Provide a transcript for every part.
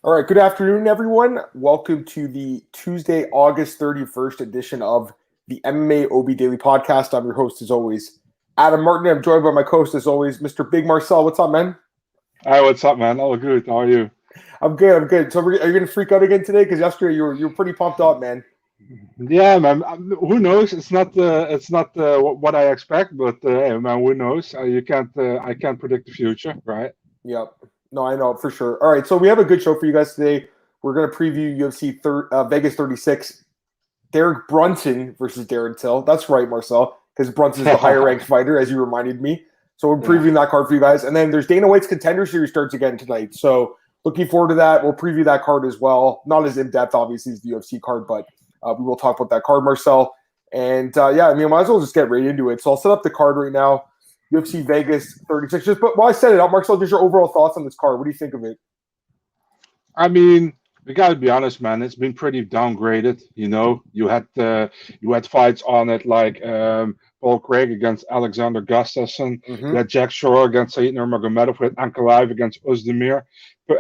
All right, good afternoon, everyone. Welcome to the Tuesday, August 31st edition of the MMAOB Daily Podcast. I'm your host, as always, Adam Martin. I'm joined by my co-host, as always, Mr. Big Marcel. What's up, man? Hi, what's up, man? All good. How are you? I'm good. So are you going to freak out again today? Because yesterday you were pretty pumped up, man. Yeah, man. Who knows? It's not what I expect, but hey, man, who knows? I can't predict the future, right? Yep. No, I know, for sure. All right, so we have a good show for you guys today. We're going to preview UFC Vegas 36. Derrick Brunson versus Darren Sill. That's right, Marcel, because Brunson's the higher-ranked fighter, as you reminded me. So we're previewing that card for you guys. And then there's Dana White's Contender Series starts again tonight. So looking forward to that. We'll preview that card as well. Not as in-depth, obviously, as the UFC card, but we will talk about that card, Marcel. And, might as well just get right into it. So I'll set up the card right now. UFC Vegas 36. But while I set it up, Marcel, just your overall thoughts on this card. What do you think of it? I mean, we gotta be honest, man. It's been pretty downgraded. You know, you had fights on it like Paul Craig against Alexander Gustafsson. You had Jack Shore against Said Nurmagomedov. We had Ankalaev against Özdemir.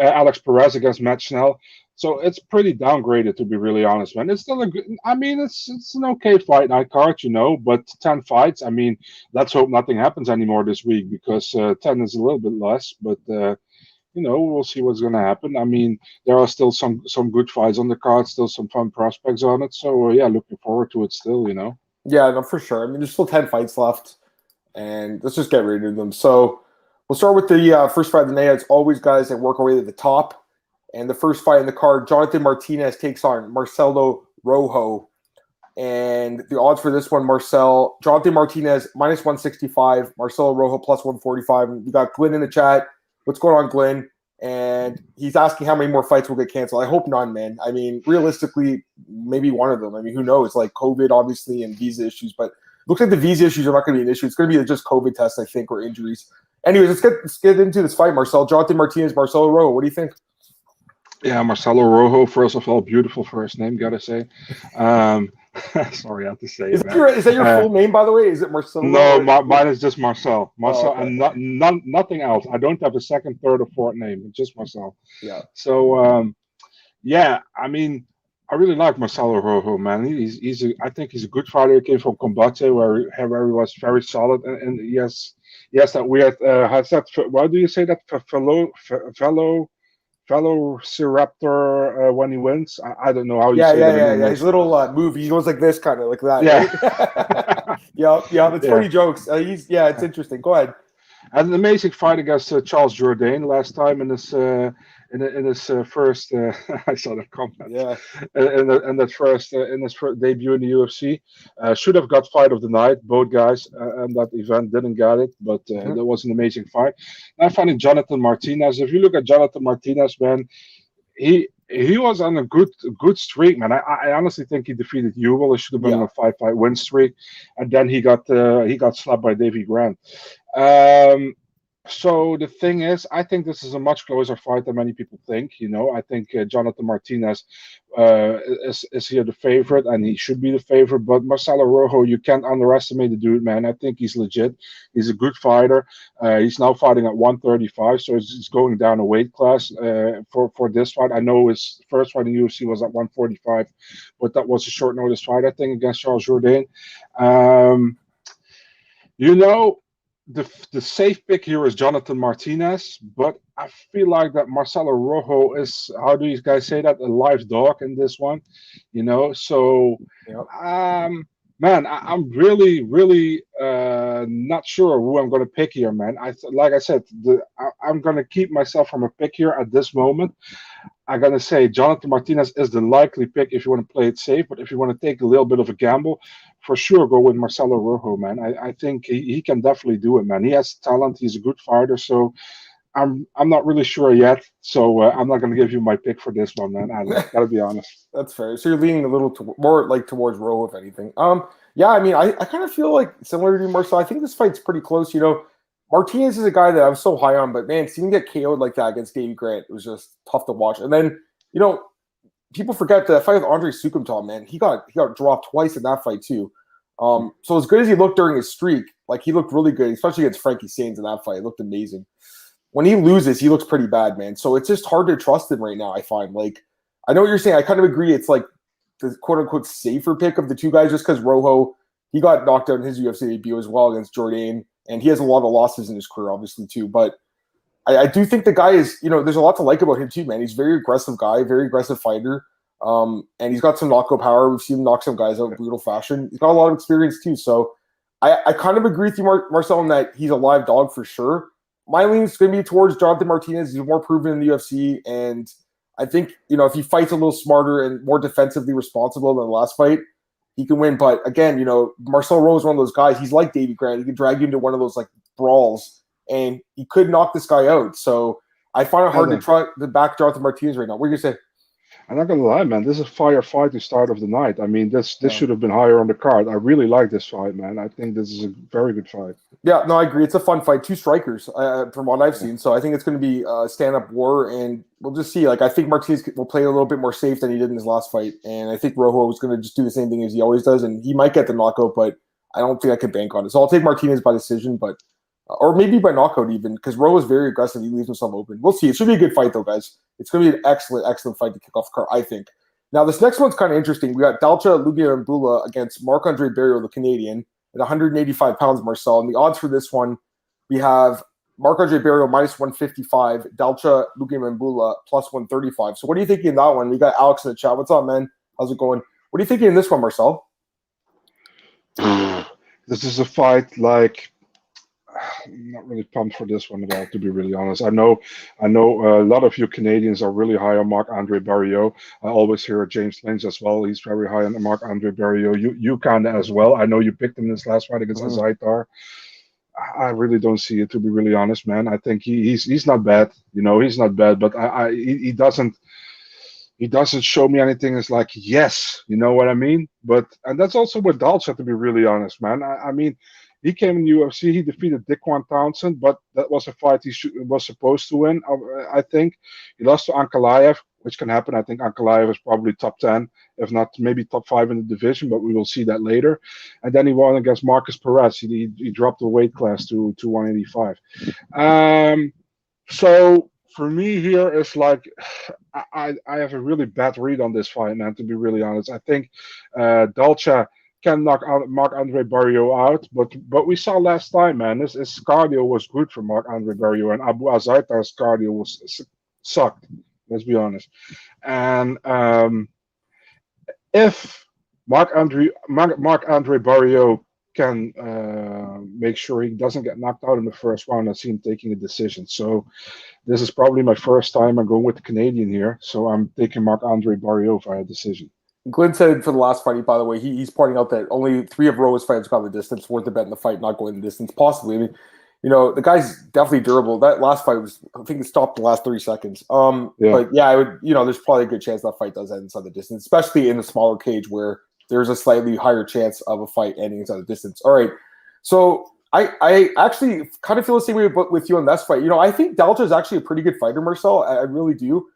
Alex Perez against Matt Schnell. So it's pretty downgraded, to be really honest, man. It's still a good. I mean, it's an okay fight night card, you know. But 10 fights. I mean, let's hope nothing happens anymore this week because 10 is a little bit less. But we'll see what's going to happen. I mean, there are still some good fights on the card, still some fun prospects on it. So looking forward to it still. Yeah, no, for sure. I mean, there's still 10 fights left, and let's just get right into them. So we'll start with the first fight of the night. As always, guys, that work our way to the top. And the first fight in the card, Jonathan Martinez takes on Marcelo Rojo. And the odds for this one, Jonathan Martinez minus 165, Marcelo Rojo plus 145. And we got Glenn in the chat. What's going on, Glenn? And he's asking how many more fights will get canceled. I hope none, man. I mean, realistically, maybe one of them. I mean, who knows? Like COVID, obviously, and visa issues. But it looks like the visa issues are not going to be an issue. It's going to be just COVID tests, I think, or injuries. Anyways, let's get into this fight, Marcel. Jonathan Martinez, Marcelo Rojo. What do you think? Yeah, Marcelo Rojo, first of all, beautiful first name, gotta say. Sorry, I have to say it, man. Is that your full name, by the way? Is it Marcelo? No, mine is just Marcel. Marcel, and nothing else. I don't have a second, third, or fourth name. It's just Marcel. Yeah. So, I mean, I really like Marcelo Rojo, man. I think he's a good fighter. He came from Combate, where he was very solid, and yes, that weird. Why do you say that? Velociraptor when he wins. I don't know how you say that. Yeah. His little move, he goes like this, kind of like that. Yeah, right? yeah. That's funny jokes. It's interesting. Go ahead. Had an amazing fight against Charles Jourdain last time in his first. I saw that comment. Yeah. In his first debut in the UFC, should have got fight of the night. Both guys and that event didn't get it, but that was an amazing fight. And I find Jonathan Martinez. If you look at Jonathan Martinez, man, he was on a good streak, man. I honestly think he defeated Hugel. It should have been on a 5-fight win streak, and then he got slapped by Davy Grant. So the thing is, I think this is a much closer fight than many people think. You know, I think Jonathan Martinez is here the favorite, and he should be the favorite. But Marcelo Rojo, you can't underestimate the dude, man. I think he's legit. He's a good fighter. He's now fighting at 135, so he's going down a weight class for this fight. I know his first fight in UFC was at 145, but that was a short notice fight, I think, against Charles Jourdain. The safe pick here is Jonathan Martinez, but I feel like that Marcelo Rojo is, how do you guys say that, a live dog in this one, So, man, I'm really, really not sure who I'm going to pick here, man. Like I said, I'm going to keep myself from a pick here at this moment. I'm going to say Jonathan Martinez is the likely pick if you want to play it safe, but if you want to take a little bit of a gamble, for sure go with Marcelo Rojo, man. I think he can definitely do it, man. He has talent. He's a good fighter, so I'm not really sure yet. So I'm not going to give you my pick for this one, man. I gotta be honest. That's fair. So you're leaning a little more like towards Rojo, if anything. I mean, I kind of feel like similar to Marcel. I think this fight's pretty close. Martinez is a guy that I'm so high on, but man, seeing him get KO'd like that against Davy Grant, it was just tough to watch. And then, people forget the fight with Andre Sukumtal, man. He got dropped twice in that fight too. So as good as he looked during his streak, like he looked really good, especially against Frankie Saenz in that fight. It looked amazing. when he loses, he looks pretty bad, man. So it's just hard to trust him right now, I find. Like, I know what you're saying. I kind of agree. It's like the quote-unquote safer pick of the two guys just because Rojo, he got knocked out in his UFC debut as well against Jourdain, and he has a lot of losses in his career, obviously, too. But I do think the guy is, there's a lot to like about him, too, man. He's a very aggressive guy, very aggressive fighter, and he's got some knockout power. We've seen him knock some guys out in brutal fashion. He's got a lot of experience, too. So I kind of agree with you, Marcel, in that he's a live dog for sure. My lean is going to be towards Jonathan Martinez. He's more proven in the UFC, and I think, if he fights a little smarter and more defensively responsible than the last fight, he can win. But again, Marcel Rojo is one of those guys. He's like Davey Grant. He can drag you into one of those like brawls, and he could knock this guy out. So I find it hard to try to back Jonathan Martinez right now. What are you going to say? I'm not gonna lie, man. This is a fire fight to start of the night. I mean, this should have been higher on the card. I really like this fight, man. I think this is a very good fight. Yeah, no, I agree. It's a fun fight. Two strikers, from what I've seen. So I think it's going to be a stand-up war, and we'll just see. Like, I think Martinez will play a little bit more safe than he did in his last fight, and I think Rojo is going to just do the same thing as he always does, and he might get the knockout, but I don't think I could bank on it. So I'll take Martinez by decision, or maybe by knockout even, because Rojo is very aggressive. He leaves himself open. We'll see. It should be a good fight, though, guys. It's going to be an excellent, excellent fight to kick off the card, I think. Now, this next one's kind of interesting. We got Dalcha Lugiambula against Marc-Andre Barriault, the Canadian, at 185 pounds, Marcel. And the odds for this one, we have Marc-Andre Barriault minus 155, Dalcha Lugiambula plus 135. So what are you thinking in that one? We got Alex in the chat. What's up, man? How's it going? What are you thinking in this one, Marcel? This is a fight like... I'm not really pumped for this one at all, to be really honest. I know a lot of you Canadians are really high on Marc-Andre Barriault. I always hear James Lynch as well. He's very high on Marc-Andre Barriault. You kind of as well. I know you picked him this last fight against Azaitar. I really don't see it, to be really honest, man. I think he's not bad. He's not bad, but he doesn't show me anything. It's like, yes, you know what I mean? And that's also with Dalcha, to be really honest, man. I mean, he came in the UFC. He defeated Dequan Townsend, but that was a fight he was supposed to win. I think he lost to Ankalaev, which can happen. I think Ankalaev is probably top 10, if not maybe top 5 in the division, but we will see that later. And then he won against Marcus Perez. He dropped the weight class to 185. So for me here, it's like I have a really bad read on this fight, man, to be really honest. I think Dalcha can knock out Marc-Andre Barriault out, but we saw last time, man, his cardio was good for Marc-Andre Barriault, and Abu Azaitar's cardio sucked. Let's be honest. And if Marc-Andre Barriault can make sure he doesn't get knocked out in the first round, I see him taking a decision. So this is probably my first time I'm going with the Canadian here, so I'm taking Marc-Andre Barriault via decision. Glenn said for the last fight, by the way, he's pointing out that only 3 of Rojo's fights got the distance, worth the bet in the fight, not going the distance, possibly. I mean, the guy's definitely durable. That last fight was, I think it stopped the last 30 seconds. But yeah, I would, there's probably a good chance that fight does end inside the distance, especially in a smaller cage where there's a slightly higher chance of a fight ending inside the distance. All right. So I actually kind of feel the same way with you on this fight. I think Dalcha is actually a pretty good fighter, Marcel. I really do.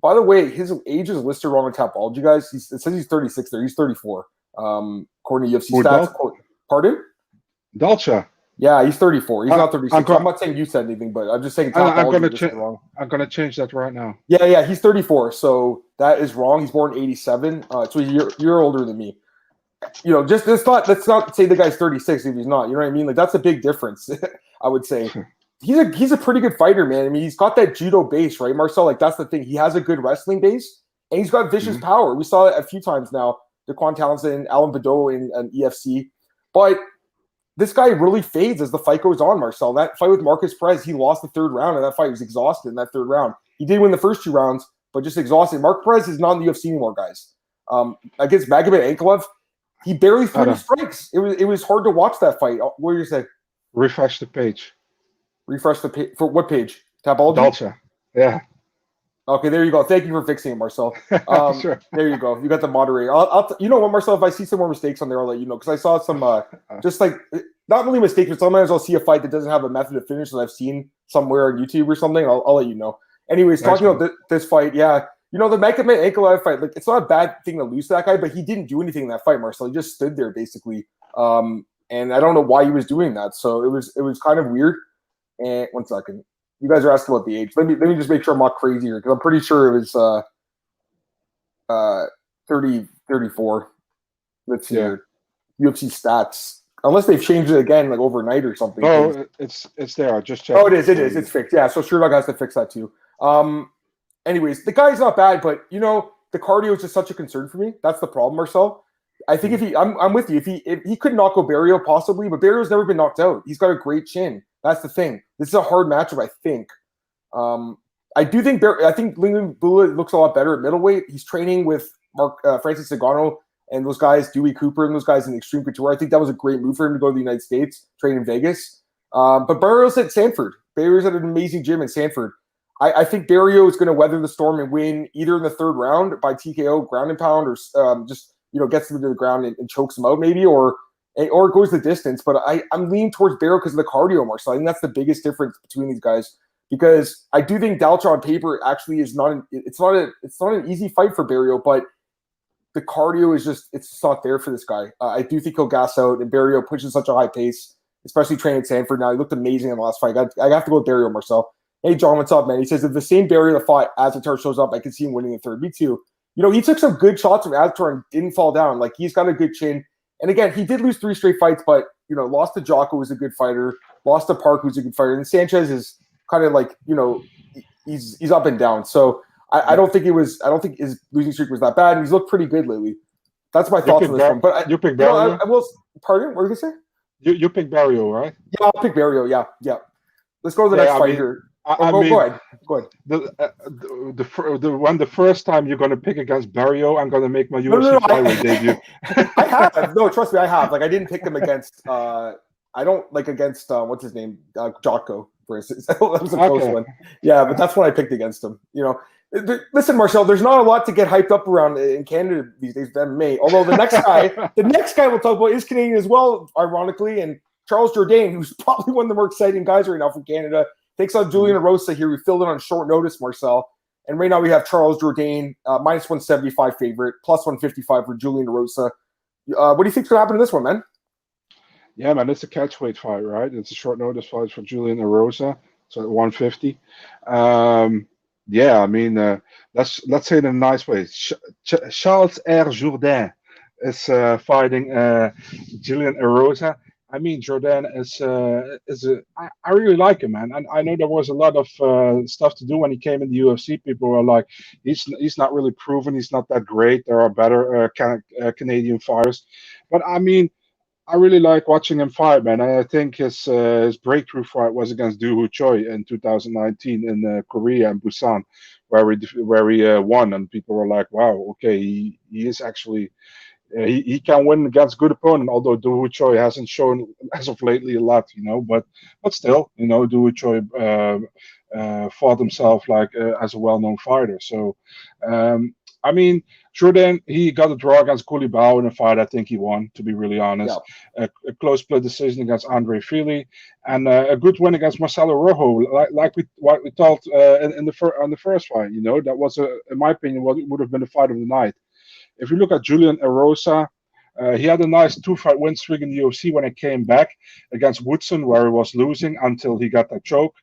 By the way, his age is listed wrong on Tapology, guys. It says he's 36 there. He's 34. According to UFC stats. Pardon? Dalcha. Yeah, he's 34. He's not 36. I'm not saying you said anything, but I'm just saying Tapology listed wrong. I'm going to change that right now. Yeah, he's 34. So that is wrong. He's born 87. So he's a year older than me. Just let's not say the guy's 36 if he's not. You know what I mean? Like, that's a big difference, I would say. He's a pretty good fighter, man. I mean, he's got that judo base, right, Marcel? Like, that's the thing. He has a good wrestling base, and he's got vicious power. We saw it a few times now. Dequan Townsend, Alan Badeau in EFC. But this guy really fades as the fight goes on, Marcel. That fight with Marcus Perez, he lost the 3rd round, and that fight was exhausted in that 3rd round. He did win the first 2 rounds, but just exhausted. Mark Perez is not in the UFC anymore, guys. Against Magomed Ankalaev, he barely threw any strikes. It was hard to watch that fight. What do you say? Refresh the page. Refresh the page. For what page? Tapology? Dalcha. Yeah. Okay, there you go. Thank you for fixing it, Marcel. Sure. There you go. You got the moderator. You know what, Marcel? If I see some more mistakes on there, I'll let you know. Because I saw some, just like, not really mistakes, but sometimes I'll see a fight that doesn't have a method of finish that I've seen somewhere on YouTube or something. I'll let you know. Anyways, talking about this fight, yeah. The Magomed Ankalaev fight, like, it's not a bad thing to lose to that guy, but he didn't do anything in that fight, Marcel. He just stood there, basically. And I don't know why he was doing that. So it was kind of weird. And 1 second. You guys are asking about the age. Let me just make sure I'm not crazy here because I'm pretty sure it was 30, 34. Let's see here. UFC stats. Unless they've changed it again, like overnight or something. No, it's there. I just checked. Oh, it is. It's fixed. Yeah, so Sherdog has to fix that too. Anyways, the guy's not bad, but the cardio is just such a concern for me. that's the problem, Marcel. I think I'm with you. If he could knock out Barrio possibly, but Barrio's never been knocked out. He's got a great chin. That's the thing. This is a hard matchup, I think. I do think I think Lincoln Bula looks a lot better at middleweight. He's training with Francis Ngannou and those guys, Dewey Cooper and those guys in the Extreme Couture. I think that was a great move for him to go to the United States, train in Vegas. But Barrio's at Sanford. Barrio's at an amazing gym in Sanford. I think Barrio is going to weather the storm and win either in the third round by TKO, ground and pound, or just gets them to the ground and chokes them out maybe, or it goes the distance. But I'm leaning towards Barrio because of the cardio, Marcel. I think that's the biggest difference between these guys. Because I do think Dalcha on paper actually is not an easy fight for Barrio, but the cardio is it's not there for this guy. I do think he'll gas out, and Barrio pushes such a high pace, especially training at Sanford now. He looked amazing in the last fight. I have to go with Barrio, Marcel. Hey, John, what's up, man? He says, if the same Barrio that fought Azatar shows up, I can see him winning the third. Me too. He took some good shots from Azatar and didn't fall down. Like, he's got a good chin. And again, he did lose 3 straight fights, but, lost to Jocko, who's a good fighter, lost to Park, who's a good fighter, and Sanchez is kind of like, he's up and down. So I don't think his losing streak was that bad, and he's looked pretty good lately. That's my thoughts on this one. But you pick Barrio? I will. Pardon? What did you say? You pick Barrio, right? Yeah, I'll pick Barrio. Yeah. Let's go to the next fight here. Go ahead. The first time you're going to pick against Barrio, I'm going to make my UFC flyweight debut. I have. No, trust me, I have. Like, I didn't pick him against. I don't like against what's his name, Jocko, for instance. That was a close one. Yeah, but that's when I picked against him. Listen, Marcel, there's not a lot to get hyped up around in Canada these days with MMA. Although the next guy we'll talk about is Canadian as well, ironically, and Charles Jourdain, who's probably one of the more exciting guys right now from Canada, takes on Julian Erosa here. We filled it on short notice, Marcel. And right now we have Charles Jourdain, minus 175 favorite, plus 155 for Julian Erosa. What do you think's going to happen in this one, man? Yeah, man, it's a catchweight fight, right? It's a short notice fight for Julian Erosa, so at 150. Yeah, I mean, let's say it in a nice way. Charles R. Jourdain is fighting Julian Erosa. I mean, Jourdain I really like him, man. And I know there was a lot of stuff to do when he came in the UFC. People were like, he's not really proven. He's not that great. There are better Canadian fighters. But I mean, I really like watching him fight, man. I think his breakthrough fight was against Doo Ho Choi in 2019 in Korea and Busan, where he won, and people were like, "Wow, okay, he is actually he can win against good opponent." Although Doo Ho Choi hasn't shown as of lately a lot, but still, Doo Ho Choi fought himself like as a well-known fighter. So, I mean, Jourdain, he got a draw against Koulibaly in a fight I think he won, to be really honest. Yeah. A close split decision against Andre Fili, and a good win against Marcelo Rojo, like we thought on the first fight. That was, in my opinion, what would have been the fight of the night. If you look at Julian Erosa, he had a nice 2-fight win streak in the UFC when he came back against Woodson, where he was losing until he got that choke.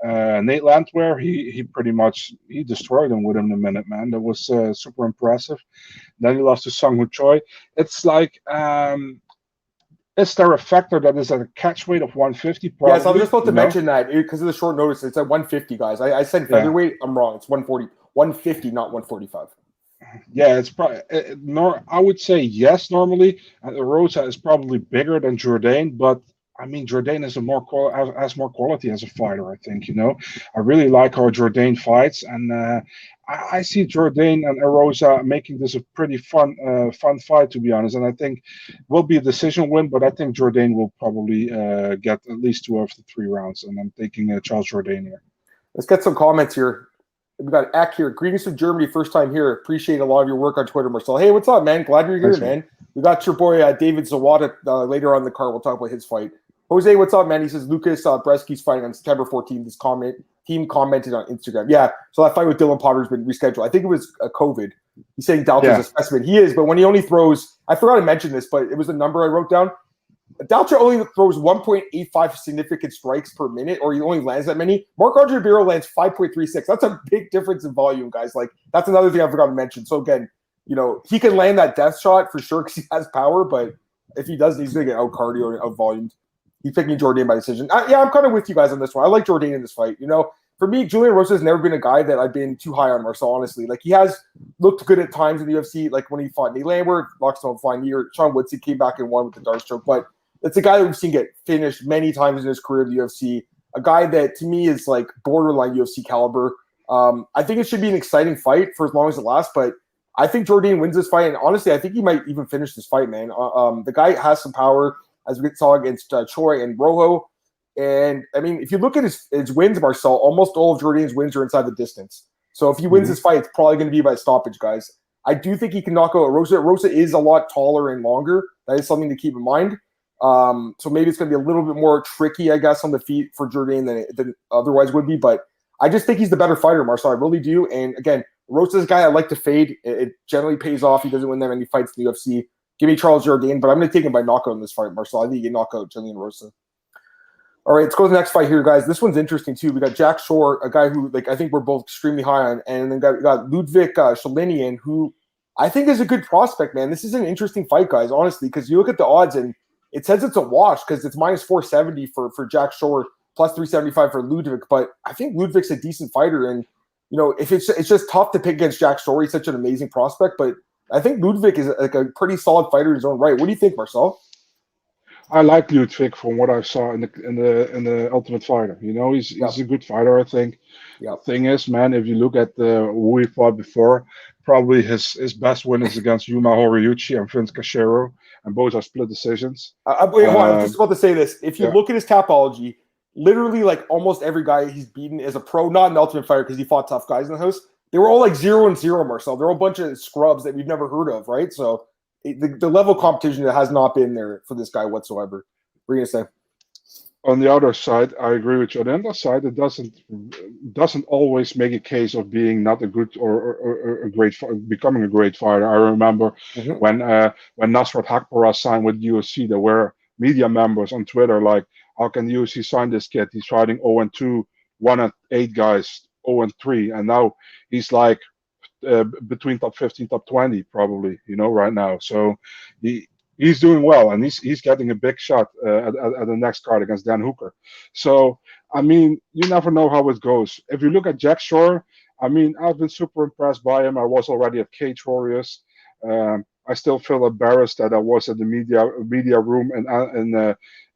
Nate Landwehr, he pretty much destroyed him within a minute, man. That was super impressive. Then he lost to Sung Ho Choi. It's like, is there a factor that is at a catch weight of 150? Probably, yes, I was just about to mention that because of the short notice. It's at 150, guys. I said featherweight. Yeah. I'm wrong. It's 150, not 145. Yeah, it's probably I would say yes normally. Rosa is probably bigger than Jourdain, but I mean, Jourdain has more quality as a fighter, I think. I really like how Jourdain fights, and I see Jourdain and Erosa making this a pretty fun fight, to be honest. And I think it will be a decision win, but I think Jourdain will probably get at least 2 of the 3 rounds. And I'm taking Charles Jourdain here. Let's get some comments here. We got Ak here. Greetings from Germany, first time here. Appreciate a lot of your work on Twitter, Marcel. Hey, what's up, man? Glad you're here, man. We got your boy David Zawada later on in the card. We'll talk about his fight. Jose, what's up, man? He says Lucas Bresky's fighting on September 14th. This team commented on Instagram. Yeah, so that fight with Dylan Potter's been rescheduled. I think it was COVID. He's saying Dalton's a specimen. He is, but when he only throws, I forgot to mention this, but it was a number I wrote down. Dalcha only throws 1.85 significant strikes per minute, or he only lands that many. Marc-Andre Barrero lands 5.36. That's a big difference in volume, guys. Like, that's another thing I forgot to mention. So, again, he can land that death shot for sure because he has power, but if he doesn't, he's going to get out cardio and out volumed. He's picking Jourdain by decision. I'm kind of with you guys on this one. I like Jourdain in this fight. For me, Julian Rosa has never been a guy that I've been too high on, Marcel, honestly. Like, he has looked good at times in the UFC, like when he fought Nate Lambert, locked him on flying knee, or Sean Woodson came back and won with the dart stroke. But it's a guy that we've seen get finished many times in his career in the UFC. A guy that, to me, is like borderline UFC caliber. I think it should be an exciting fight for as long as it lasts, but I think Jourdain wins this fight. And honestly, I think he might even finish this fight, man. The guy has some power, as we saw against Choi and Rojo. And, I mean, if you look at his wins, Marcel, almost all of Jourdain's wins are inside the distance. So if he wins this fight, it's probably going to be by stoppage, guys. I do think he can knock out Rosa. Rosa is a lot taller and longer. That is something to keep in mind. So maybe it's going to be a little bit more tricky, I guess, on the feet for Jourdain than otherwise would be. But I just think he's the better fighter, Marcel. I really do. And, again, Rosa's a guy I like to fade. It generally pays off. He doesn't win that many fights in the UFC. Give me Charles Jourdain, but I'm going to take him by knockout in this fight, Marcel. I think he can knock out Julian Rosa. All right, let's go to the next fight here, guys. This one's interesting, too. We got Jack Shore, a guy who, I think we're both extremely high on, and then we got Ludwig Shalinian, who I think is a good prospect, man. This is an interesting fight, guys, honestly, because you look at the odds, and it says it's a wash because it's minus 470 for Jack Shore, plus 375 for Ludwig, but I think Ludwig's a decent fighter, and, if it's just tough to pick against Jack Shore. He's such an amazing prospect, but I think Ludwig is a pretty solid fighter in his own right. What do you think, Marcel? I like Ludwig from what I saw in the Ultimate Fighter. He's a good fighter, I think. Yep. Thing is, man, if you look at who he fought before, probably his best win is against Yuma Horiyuchi and Vince Cachero, and both are split decisions. Wait, hold on, I was just about to say this. If you look at his Tapology, literally almost every guy he's beaten as a pro, not an Ultimate Fighter because he fought tough guys in the house, they were all 0-0, Marcel. They're all a bunch of scrubs that we've never heard of, right? So the level of competition that has not been there for this guy whatsoever. What are you going to say? On the other side, I agree with you. On the other side, it doesn't always make a case of being not a good or a great becoming a great fighter. I remember when Nasrat Hakparas signed with UFC, there were media members on Twitter like, "How can UFC sign this kid? He's fighting 0-2, 1-8 guys, 0-3, and now he's between top 15, top 20 probably, right now. So he's doing well, and he's getting a big shot at the next card against Dan Hooker. So, I mean, you never know how it goes. If you look at Jack Shore, I mean, I've been super impressed by him. I was already at Cage Warriors. I still feel embarrassed that I was at the media room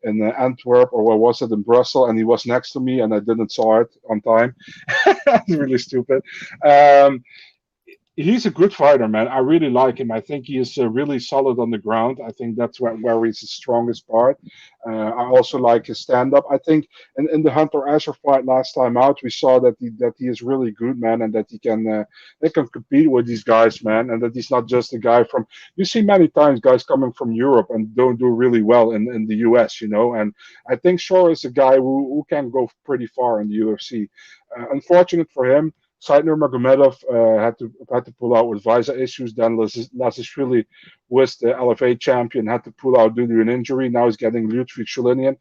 in Antwerp, or where was it, in Brussels, and he was next to me, and I didn't saw it on time. That's really stupid. He's a good fighter, man. I really like him. I think he is really solid on the ground. I think that's where he's the strongest part. I also like his stand-up. I think in the Hunter Asher fight last time out, we saw that he is really good, man, and that he can compete with these guys, man, and that he's not just a guy from. You see many times guys coming from Europe and don't do really well in the US, and I think Shore is a guy who can go pretty far in the UFC. Unfortunate for him, Saidnur Magomedov had to pull out with visa issues. Then Lasishvili was the LFA champion, had to pull out due to an injury. Now he's getting Ludwig Shalinian.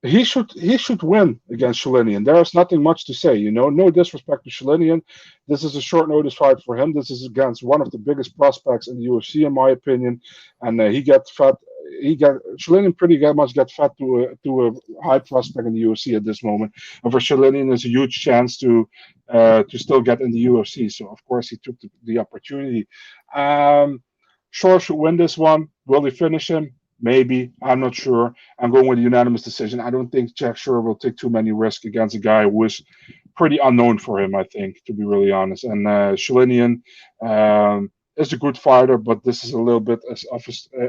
He should win against Shalinian. There is nothing much to say, No disrespect to Shalinian. This is a short notice fight for him. This is against one of the biggest prospects in the UFC, in my opinion, and he gets fed. Shalinian pretty much got fed to a high prospect in the UFC at this moment, and for Shalinian, there's a huge chance to still get in the UFC. So of course he took the opportunity. Shore should win this one. Will he finish him? Maybe. I'm not sure. I'm going with a unanimous decision. I don't think Jack Shore will take too many risks against a guy who is pretty unknown for him, I think, to be really honest. And Shalinian is a good fighter, but this is a little bit of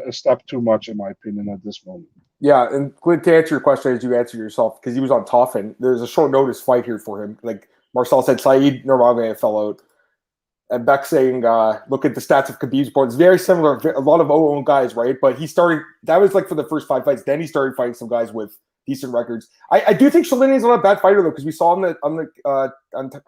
a step too much, in my opinion, at this moment. Yeah, and Clint, to answer your question as you answer yourself, because he was on Toffin, there's a short notice fight here for him. Like Marcel said, Saeed Nurmagomedov fell out. And Beck saying, look at the stats of Khabib's board. It's very similar. A lot of 0-0 guys, right? But he started, that was for the first 5 fights. Then he started fighting some guys with decent records. I do think Shalinian's not a bad fighter, though, because we saw him on the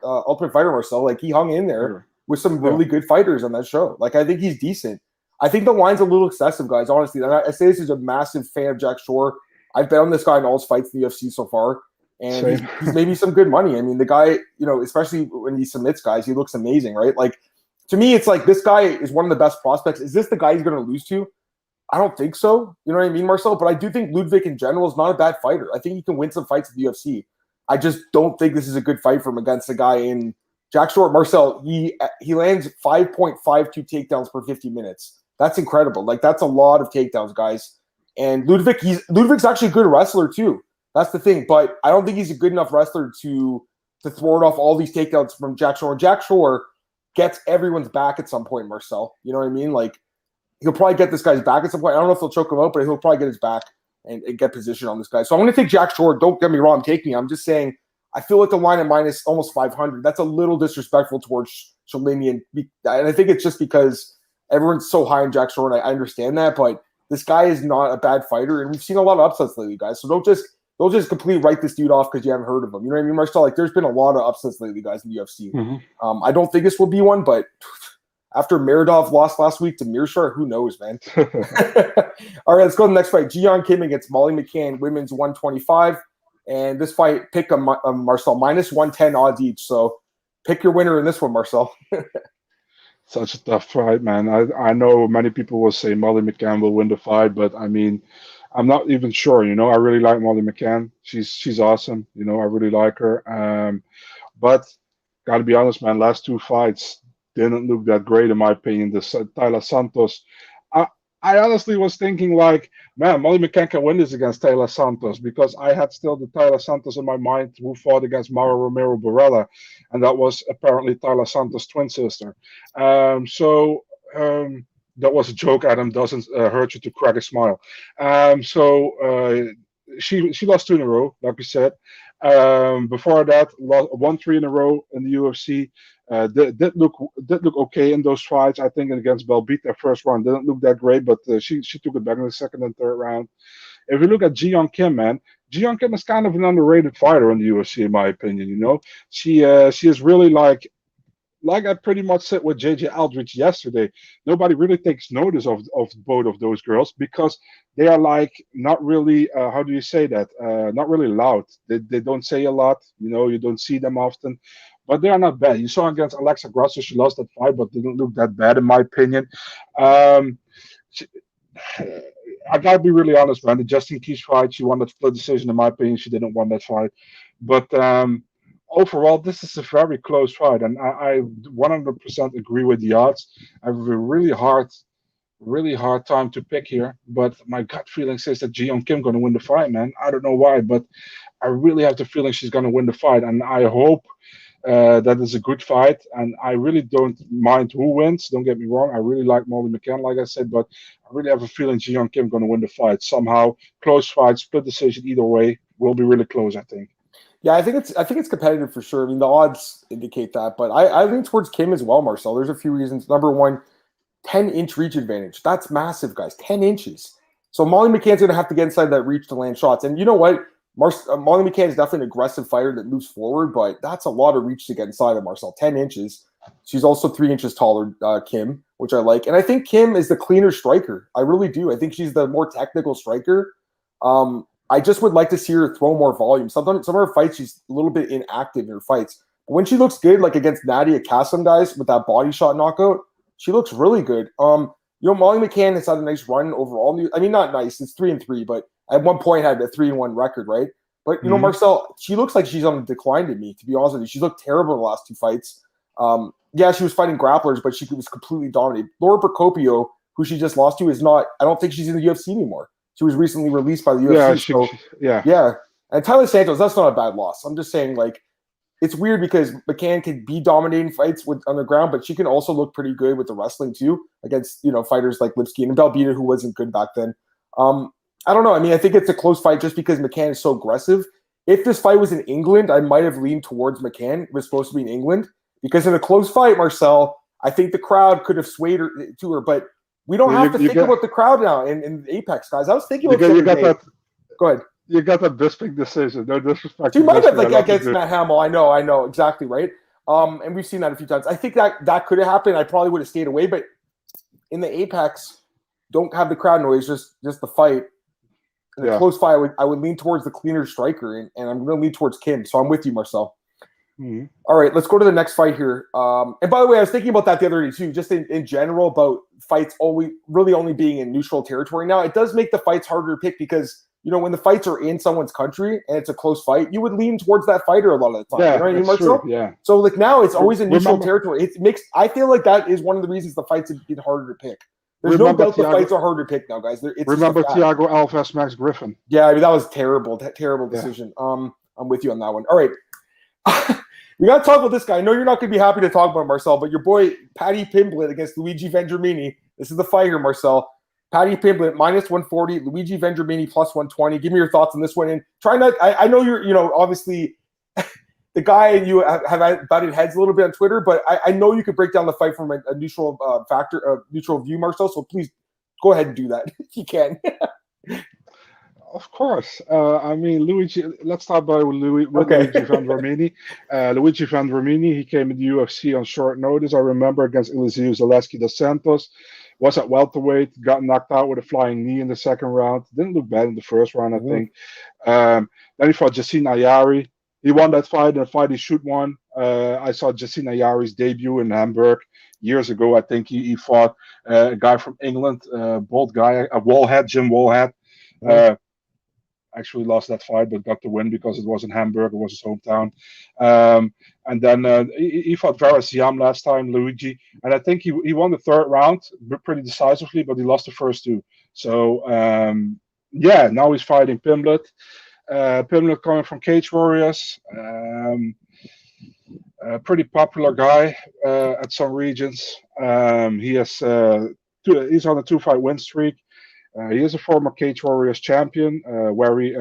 Ultimate Fighter, Marcel. He hung in there with some really good fighters on that show. I think he's decent. I think the line's a little excessive, guys, honestly. And I say this as a massive fan of Jack Shore. I've bet on this guy in all his fights in the UFC so far. And he's maybe some good money. I mean, the guy, especially when he submits guys, he looks amazing, right? Like, to me, it's like this guy is one of the best prospects. Is this the guy he's going to lose to? I don't think so. You know what I mean, Marcel? But I do think Ludwig in general is not a bad fighter. I think he can win some fights at the UFC. I just don't think this is a good fight for him against a guy in Jack Shore. Marcel, he lands 5.52 takedowns per 50 minutes. That's incredible. Like, that's a lot of takedowns, guys. And Ludwig's actually a good wrestler too. That's the thing. But I don't think he's a good enough wrestler to thwart off all these takedowns from Jack Shore. And Jack Shore gets everyone's back at some point, Marcel. You know what I mean? Like, he'll probably get this guy's back at some point. I don't know if he'll choke him out, but he'll probably get his back and get position on this guy. So I'm going to take Jack Shore. Don't get me wrong. Take me. I'm just saying I feel like the line at minus almost 500. That's a little disrespectful towards Shalini. And I think it's just because everyone's so high on Jack Shore, and I understand that. But this guy is not a bad fighter, and we've seen a lot of upsets lately, guys. So don't just completely write this dude off because you haven't heard of him. You know what I mean, Marcel? Like, there's been a lot of upsets lately, guys, in the UFC. Mm-hmm. I don't think this will be one, but after Meredov lost last week to Mearshart, who knows, man? All right, let's go to the next fight. Ji-Yeon Kim against Molly McCann, women's 125. And this fight, pick a Marcel, minus 110 odds each. So pick your winner in this one, Marcel. Such a tough fight, man. I know many people will say Molly McCann will win the fight, but I mean, I'm not even sure. I really like Molly McCann. She's awesome. I really like her. But got to be honest, man, last two fights didn't look that great in my opinion. The Tyler Santos. I honestly was thinking like, man, Molly McCann can win this against Taylor Santos because I had still the Tyler Santos in my mind who fought against Mara Romero Barella, and that was apparently Tyler Santos' twin sister. So that was a joke. Adam doesn't hurt you to crack a smile. She lost 2 in a row, like we said. Before that, won 3 in a row in the UFC. Did look okay in those fights. I think against Belbita, first round didn't look that great, but she took it back in the second and third round. If you look at Ji-Yeon Kim, man, Ji-Yeon Kim is kind of an underrated fighter in the UFC, in my opinion. She is really like I pretty much said with JJ Aldrich yesterday. Nobody really takes notice of both of those girls because they are like not really how do you say that? Not really loud. They don't say a lot. You don't see them often. But they are not bad. You saw against Alexa Grasso, she lost that fight, but didn't look that bad in my opinion. I gotta be really honest, man. The Justin Keys fight, she won that split decision. In my opinion, she didn't win that fight. But overall, this is a very close fight, and I 100% agree with the odds. I have a really hard time to pick here, but my gut feeling says that Ji-Yeon Kim going to win the fight, man. I don't know why, but I really have the feeling she's going to win the fight, and I hope that is a good fight, and I really don't mind who wins. Don't get me wrong. I really like Molly McCann, like I said, but I really have a feeling Ji-Yeon Kim going to win the fight somehow. Close fight, split decision, either way, will be really close, I think. Yeah, I think it's competitive for sure. I mean, the odds indicate that, but I lean towards Kim as well, Marcel. There's a few reasons. Number one, 10-inch reach advantage. That's massive, guys. 10 inches. So Molly McCann's going to have to get inside that reach to land shots. And you know what? Molly McCann is definitely an aggressive fighter that moves forward, but that's a lot of reach to get inside of Marcel. 10 inches. She's also 3 inches taller, Kim, which I like. And I think Kim is the cleaner striker. I really do. I think she's the more technical striker. I just would like to see her throw more volume. Some of her fights, she's a little bit inactive in her fights. But when she looks good, like against Nadia Kassem, guys, with that body shot knockout, she looks really good. Molly McCann has had a nice run overall. I mean, not nice. It's 3-3, but at one point had a 3-1 record, right? But, Marcel, she looks like she's on the decline to me, to be honest with you. She's looked terrible in the last 2 fights. Yeah, she was fighting grapplers, but she was completely dominated. Laura Procopio, who she just lost to, is not – I don't think she's in the UFC anymore. She was recently released by the UFC. Yeah. And Tyler Santos, that's not a bad loss. I'm just saying, like, it's weird because McCann can be dominating fights on the ground, but she can also look pretty good with the wrestling too against, fighters like Lipsky and Belbita, who wasn't good back then. I don't know. I mean, I think it's a close fight just because McCann is so aggressive. If this fight was in England, I might have leaned towards McCann. It was supposed to be in England because in a close fight, Marcel, I think the crowd could have swayed her to her, but we don't have to think about the crowd now in Apex, guys. I was thinking about Go ahead. You got that Bisping decision. No disrespect. She might have against Matt Hamill. I know exactly right. And we've seen that a few times. I think that could have happened. I probably would have stayed away, but in the Apex, don't have the crowd noise, just the fight. In a close fight, I would lean towards the cleaner striker, and I'm going to lean towards Kim. So I'm with you, Marcel. Mm-hmm. All right, let's go to the next fight here. And by the way, I was thinking about that the other day too, just in general about fights really only being in neutral territory. Now, it does make the fights harder to pick because, when the fights are in someone's country and it's a close fight, you would lean towards that fighter a lot of the time. Yeah, you know what I mean, Marcel? True. Yeah. So like now it's always in neutral territory. I feel like that is one of the reasons the fights get harder to pick. There's no doubt the fights are harder to pick now, guys. Remember Thiago Alves, Max Griffin? Yeah, I mean, that was terrible. Terrible decision. Yeah. I'm with you on that one. All right. We got to talk about this guy. I know you're not going to be happy to talk about Marcel, but your boy Paddy Pimplet against Luigi Vendramini. This is the fight here, Marcel. Paddy Pimplet -140, Luigi Vendramini +120. Give me your thoughts on this one. And try not. I know you're, obviously the guy and you have butted heads a little bit on Twitter, but I know you could break down the fight from a neutral neutral view, Marcel. So please go ahead and do that if you can. Of course. I mean, Luigi. Let's start by Luigi Vendramini. Luigi Vendramini. He came in the UFC on short notice. I remember against Eliseu Zaleski dos Santos. Was at welterweight. Got knocked out with a flying knee in the second round. Didn't look bad in the first round, I think. Then he fought Yassine Ayari. He won that fight, and a fight he should won. I saw Yassine Ayari's debut in Hamburg years ago. I think he fought a guy from England, bald guy, Jim Wallhead. Actually lost that fight, but got the win because it was in Hamburg. It was his hometown. And then he fought Varas Yam last time, Luigi. And I think he won the third round pretty decisively, but he lost the first two. So, now he's fighting Pimplet. Pimplet coming from Cage Warriors, a pretty popular guy at some regions. He's on a 2-fight win streak. He is a former Cage Warriors champion, where he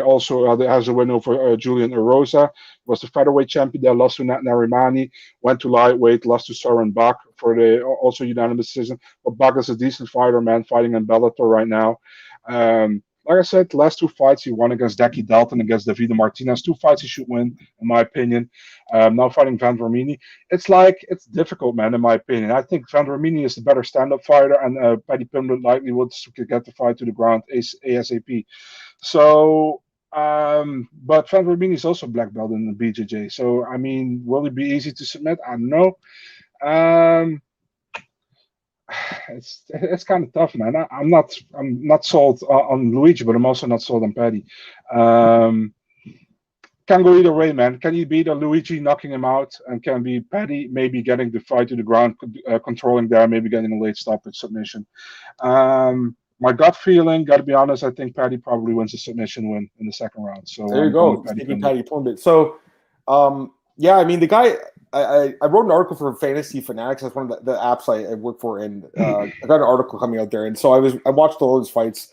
also has a win over Julian Erosa. Was the featherweight champion there, lost to Nat Narimani, went to lightweight, lost to Soren Bak for the also unanimous decision. But Bak is a decent fighter, man, fighting in Bellator right now. Like I said, the last 2 fights he won against Decky Dalton, against Davide Martinez. 2 fights he should win, in my opinion. Now fighting Vendramini. It's difficult, man, in my opinion. I think Vendramini is the better stand-up fighter, and Paddy Pimplet likely would get the fight to the ground ASAP. So, but Vendramini is also black belt in the BJJ. So, I mean, will it be easy to submit? I don't know. It's kind of tough, man. I'm not sold on Luigi, but I'm also not sold on Paddy. Can go either way, man. Can he beat Luigi, knocking him out, and can be Paddy maybe getting the fight to the ground, controlling there, maybe getting a late stoppage submission. My gut feeling, got to be honest, I think Paddy probably wins the submission win in the second round. So there you go, taking Paddy Pimplet. So, I mean, the guy. I wrote an article for Fantasy Fanatics. That's one of the apps I work for, and I got an article coming out there. And so I watched all those fights,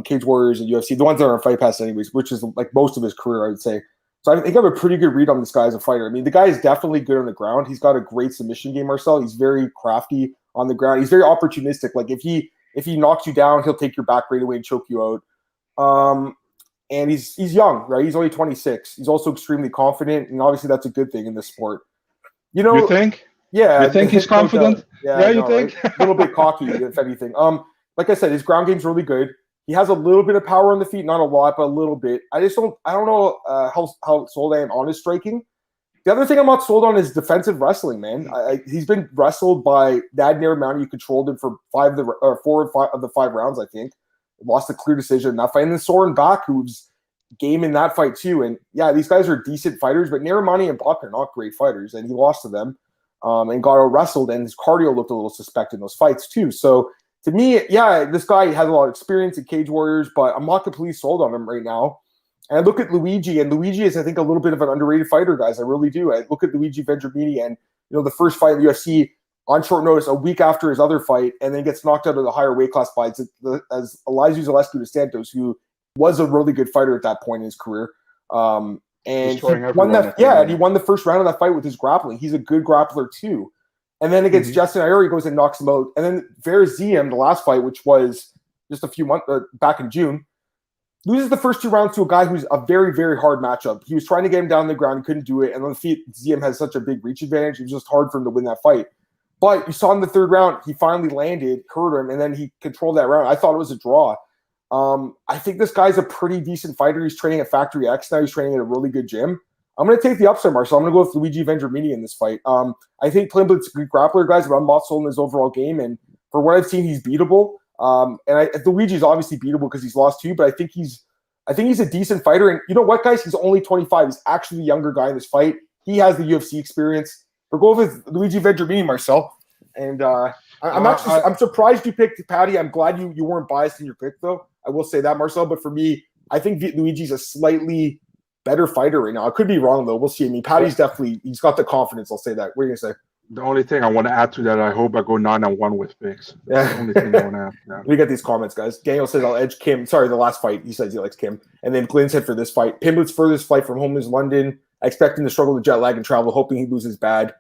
Cage Warriors and UFC, the ones that are on Fight Pass anyways, which is like most of his career, I would say. So I think I have a pretty good read on this guy as a fighter. I mean, the guy is definitely good on the ground. He's got a great submission game, Marcel. He's very crafty on the ground. He's very opportunistic. Like if he knocks you down, he'll take your back right away and choke you out. And he's young, right? He's only 26. He's also extremely confident, and obviously that's a good thing in this sport. You think? Yeah. You think he's confident? You think? Right? A little bit cocky, if anything. Like I said, his ground game's really good. He has a little bit of power on the feet, not a lot, but a little bit. I don't know how sold I am on his striking. The other thing I'm not sold on is defensive wrestling, man. He's been wrestled by Nad Narimani. You controlled him for 4 or 5 of the 5 rounds, I think. Lost a clear decision in that fight. And then Soren Bak, who's game in that fight too. And yeah, these guys are decent fighters, but Narimani and Bak are not great fighters, and he lost to them and got out-wrestled, and his cardio looked a little suspect in those fights too. So to me, yeah, this guy has a lot of experience in Cage Warriors, but I'm not completely sold on him right now. And I look at Luigi, and Luigi is, I think, a little bit of an underrated fighter, guys. I really do. I look at Luigi Vendramini, and the first fight in the UFC on short notice, a week after his other fight, and then gets knocked out of the higher weight class fights as Eliseu Zaleski dos Santos, who was a really good fighter at that point in his career. And he won that. Yeah, and he won the first round of that fight with his grappling. He's a good grappler too. And then against Justin Iori, he goes and knocks him out. And then Veraziem, the last fight, which was just a few months back in June, loses the first 2 rounds to a guy who's a very, very hard matchup. He was trying to get him down on the ground, he couldn't do it. And on the feet, Ziem has such a big reach advantage. It was just hard for him to win that fight. But you saw in the third round, he finally landed, hurt him, and then he controlled that round. I thought it was a draw. I think this guy's a pretty decent fighter. He's training at Factory X now. He's training at a really good gym. I'm going to take the upside, Marcel. I'm going to go with Luigi Vendramini in this fight. I think Pimplet's a good grappler, guys, but I'm not sold in his overall game. And for what I've seen, he's beatable. Luigi's obviously beatable because he's lost 2, but I think he's a decent fighter. And you know what, guys? He's only 25. He's actually the younger guy in this fight. He has the UFC experience. We're going with Luigi Vendramini, Marcel. And I'm surprised you picked Patty. I'm glad you weren't biased in your pick, though. I will say that, Marcel. But for me, I think Luigi's a slightly better fighter right now. I could be wrong, though. We'll see. I mean, Patty's definitely – he's got the confidence. I'll say that. What are you going to say? The only thing I want to add to that, I hope I go 9-1 with picks. That's the only thing I want to add. Yeah. We get these comments, guys. Daniel says I'll edge Kim. Sorry, the last fight. He says he likes Kim. And then Glenn said for this fight, Pimplet's furthest flight from home is London. I expect him to struggle with jet lag and travel, hoping he loses bad.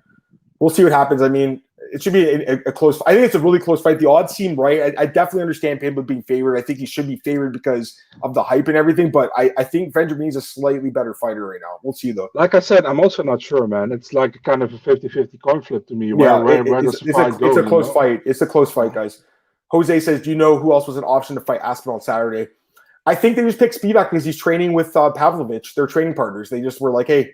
We'll see what happens. I mean, it should be a close – I think it's a really close fight. The odds seem right. I definitely understand Pimplet being favored. I think he should be favored because of the hype and everything. But I think Vendramini's a slightly better fighter right now. We'll see, though. Like I said, I'm also not sure, man. It's like kind of a 50-50 coin flip to me. It's a close fight. It's a close fight, guys. Jose says, do you know who else was an option to fight Aspinall on Saturday? I think they just picked Spivac because he's training with Pavlovich. They're training partners. They just were like, hey,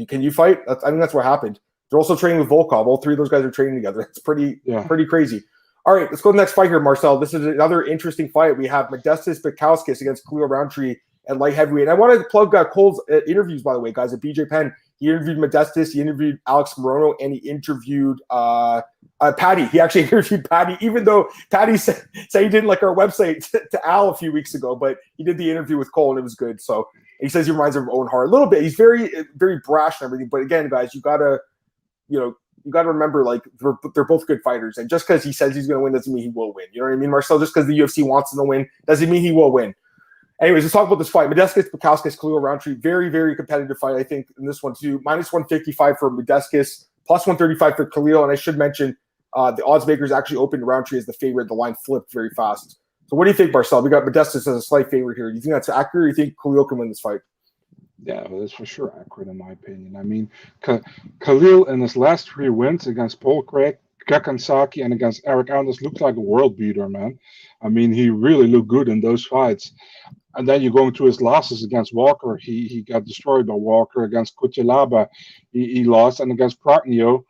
can you fight? I think that's what happened. They're also training with Volkov. All 3 of those guys are training together. It's pretty crazy. All right, let's go to the next fight here, Marcel. This is another interesting fight. We have Modestas Bukauskas against Khalil Roundtree at light heavyweight. And I wanted to plug Cole's interviews, by the way, guys, at BJ Penn. He interviewed Modestas, he interviewed Alex Morono, and he interviewed Patty. He actually interviewed Patty, even though Patty said he didn't like our website to Al a few weeks ago, but he did the interview with Cole, and it was good. So he says he reminds him of Owen Hart a little bit. He's very, very brash and everything. But again, guys, you got to remember, like, they're both good fighters. And just because he says he's going to win doesn't mean he will win. You know what I mean, Marcel? Just because the UFC wants him to win doesn't mean he will win. Anyways, let's talk about this fight. Modestas Bukauskas, Khalil Roundtree. Very, very competitive fight, I think, in this one, too. Minus 155 for Modestas, plus 135 for Khalil. And I should mention, the odds makers actually opened Roundtree as the favorite. The line flipped very fast. So what do you think, Marcel? We got Modestas as a slight favorite here. Do you think that's accurate, or do you think Khalil can win this fight? Yeah, well, that's for sure accurate in my opinion. I mean, Khalil in his last 3 wins against Paul Craig, Kakansaki, and against Eric Anders looked like a world beater, man. I mean, he really looked good in those fights. And then you're going to his losses against Walker. He got destroyed by Walker. Against Kutelaba, he lost. And against Pragnio,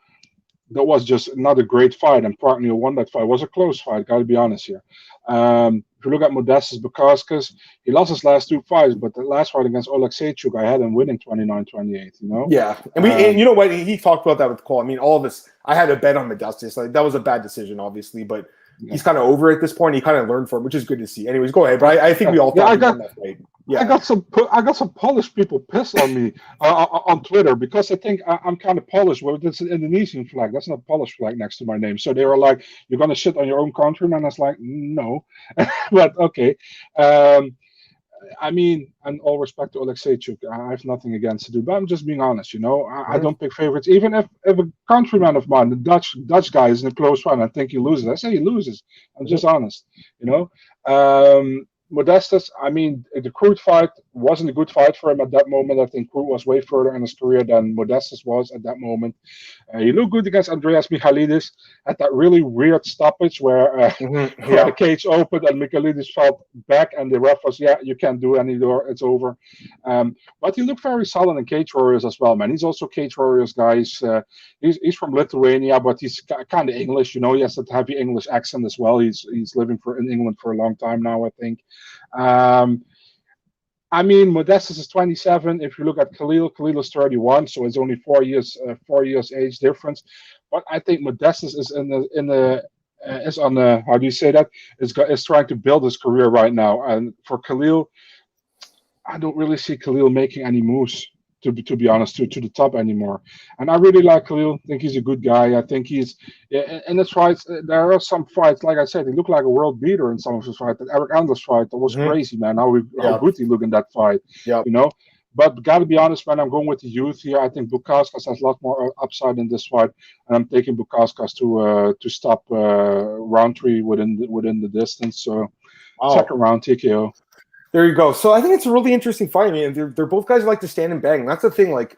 that was just not a great fight. And Pragnio won that fight. It was a close fight, got to be honest here. If you look at Modestas Bukauskas, he lost his last 2 fights, but the last fight against Oleg Seychuk, I had him winning 29-28, you know? Yeah. And you know what? He talked about that with Cole. I mean, all of us, I had a bet on Modestas. Like, that was a bad decision, obviously, but he's kind of over at this point. He kind of learned from it, which is good to see. Anyways, go ahead. But I think we all thought that fight. Yeah. I got some Polish people pissed on me on Twitter because I think I'm kind of Polish. Well, it's an Indonesian flag. That's not a Polish flag next to my name. So they were like, "You're gonna shit on your own country," and I was like, "No," but okay. I mean, and all respect to Oleg Seychuk, I have nothing against it, but I'm just being honest. You know, I don't pick favorites. Even if a countryman of mine, the Dutch guy, is in a close fight, I think he loses. I say he loses. I'm just honest. You know. Modestas, I mean, the Crute fight wasn't a good fight for him at that moment. I think Crute was way further in his career than Modestas was at that moment. He looked good against Andreas Michailidis at that really weird stoppage where the cage opened and Michailidis fell back and the ref was, you can't do any more, it's over. But he looked very solid in Cage Warriors as well, man. He's also Cage Warriors, guys. He's from Lithuania, but he's kind of English, you know. He has that heavy English accent as well. He's living in England for a long time now, I think. I mean, Modestas is 27. If you look at Khalil is 31, so it's only 4 years age difference. But I think Modestas is is on the, how do you say that? Is trying to build his career right now. And for Khalil, I don't really see Khalil making any moves, to be honest, to the top anymore. And I really like Khalil. I think he's a good guy. I think he's in his fights. There are some fights, like I said, he looked like a world beater in some of his fights. That Eric Anders fight, that was crazy, man. How good he looked in that fight, you know. But got to be honest, man, I'm going with the youth here. I think Bukauskas has a lot more upside in this fight, and I'm taking Bukauskas to stop Roundtree within the distance. So second round TKO. There you go. So I think it's a really interesting fight. I mean, they're both guys who like to stand and bang. That's the thing. Like,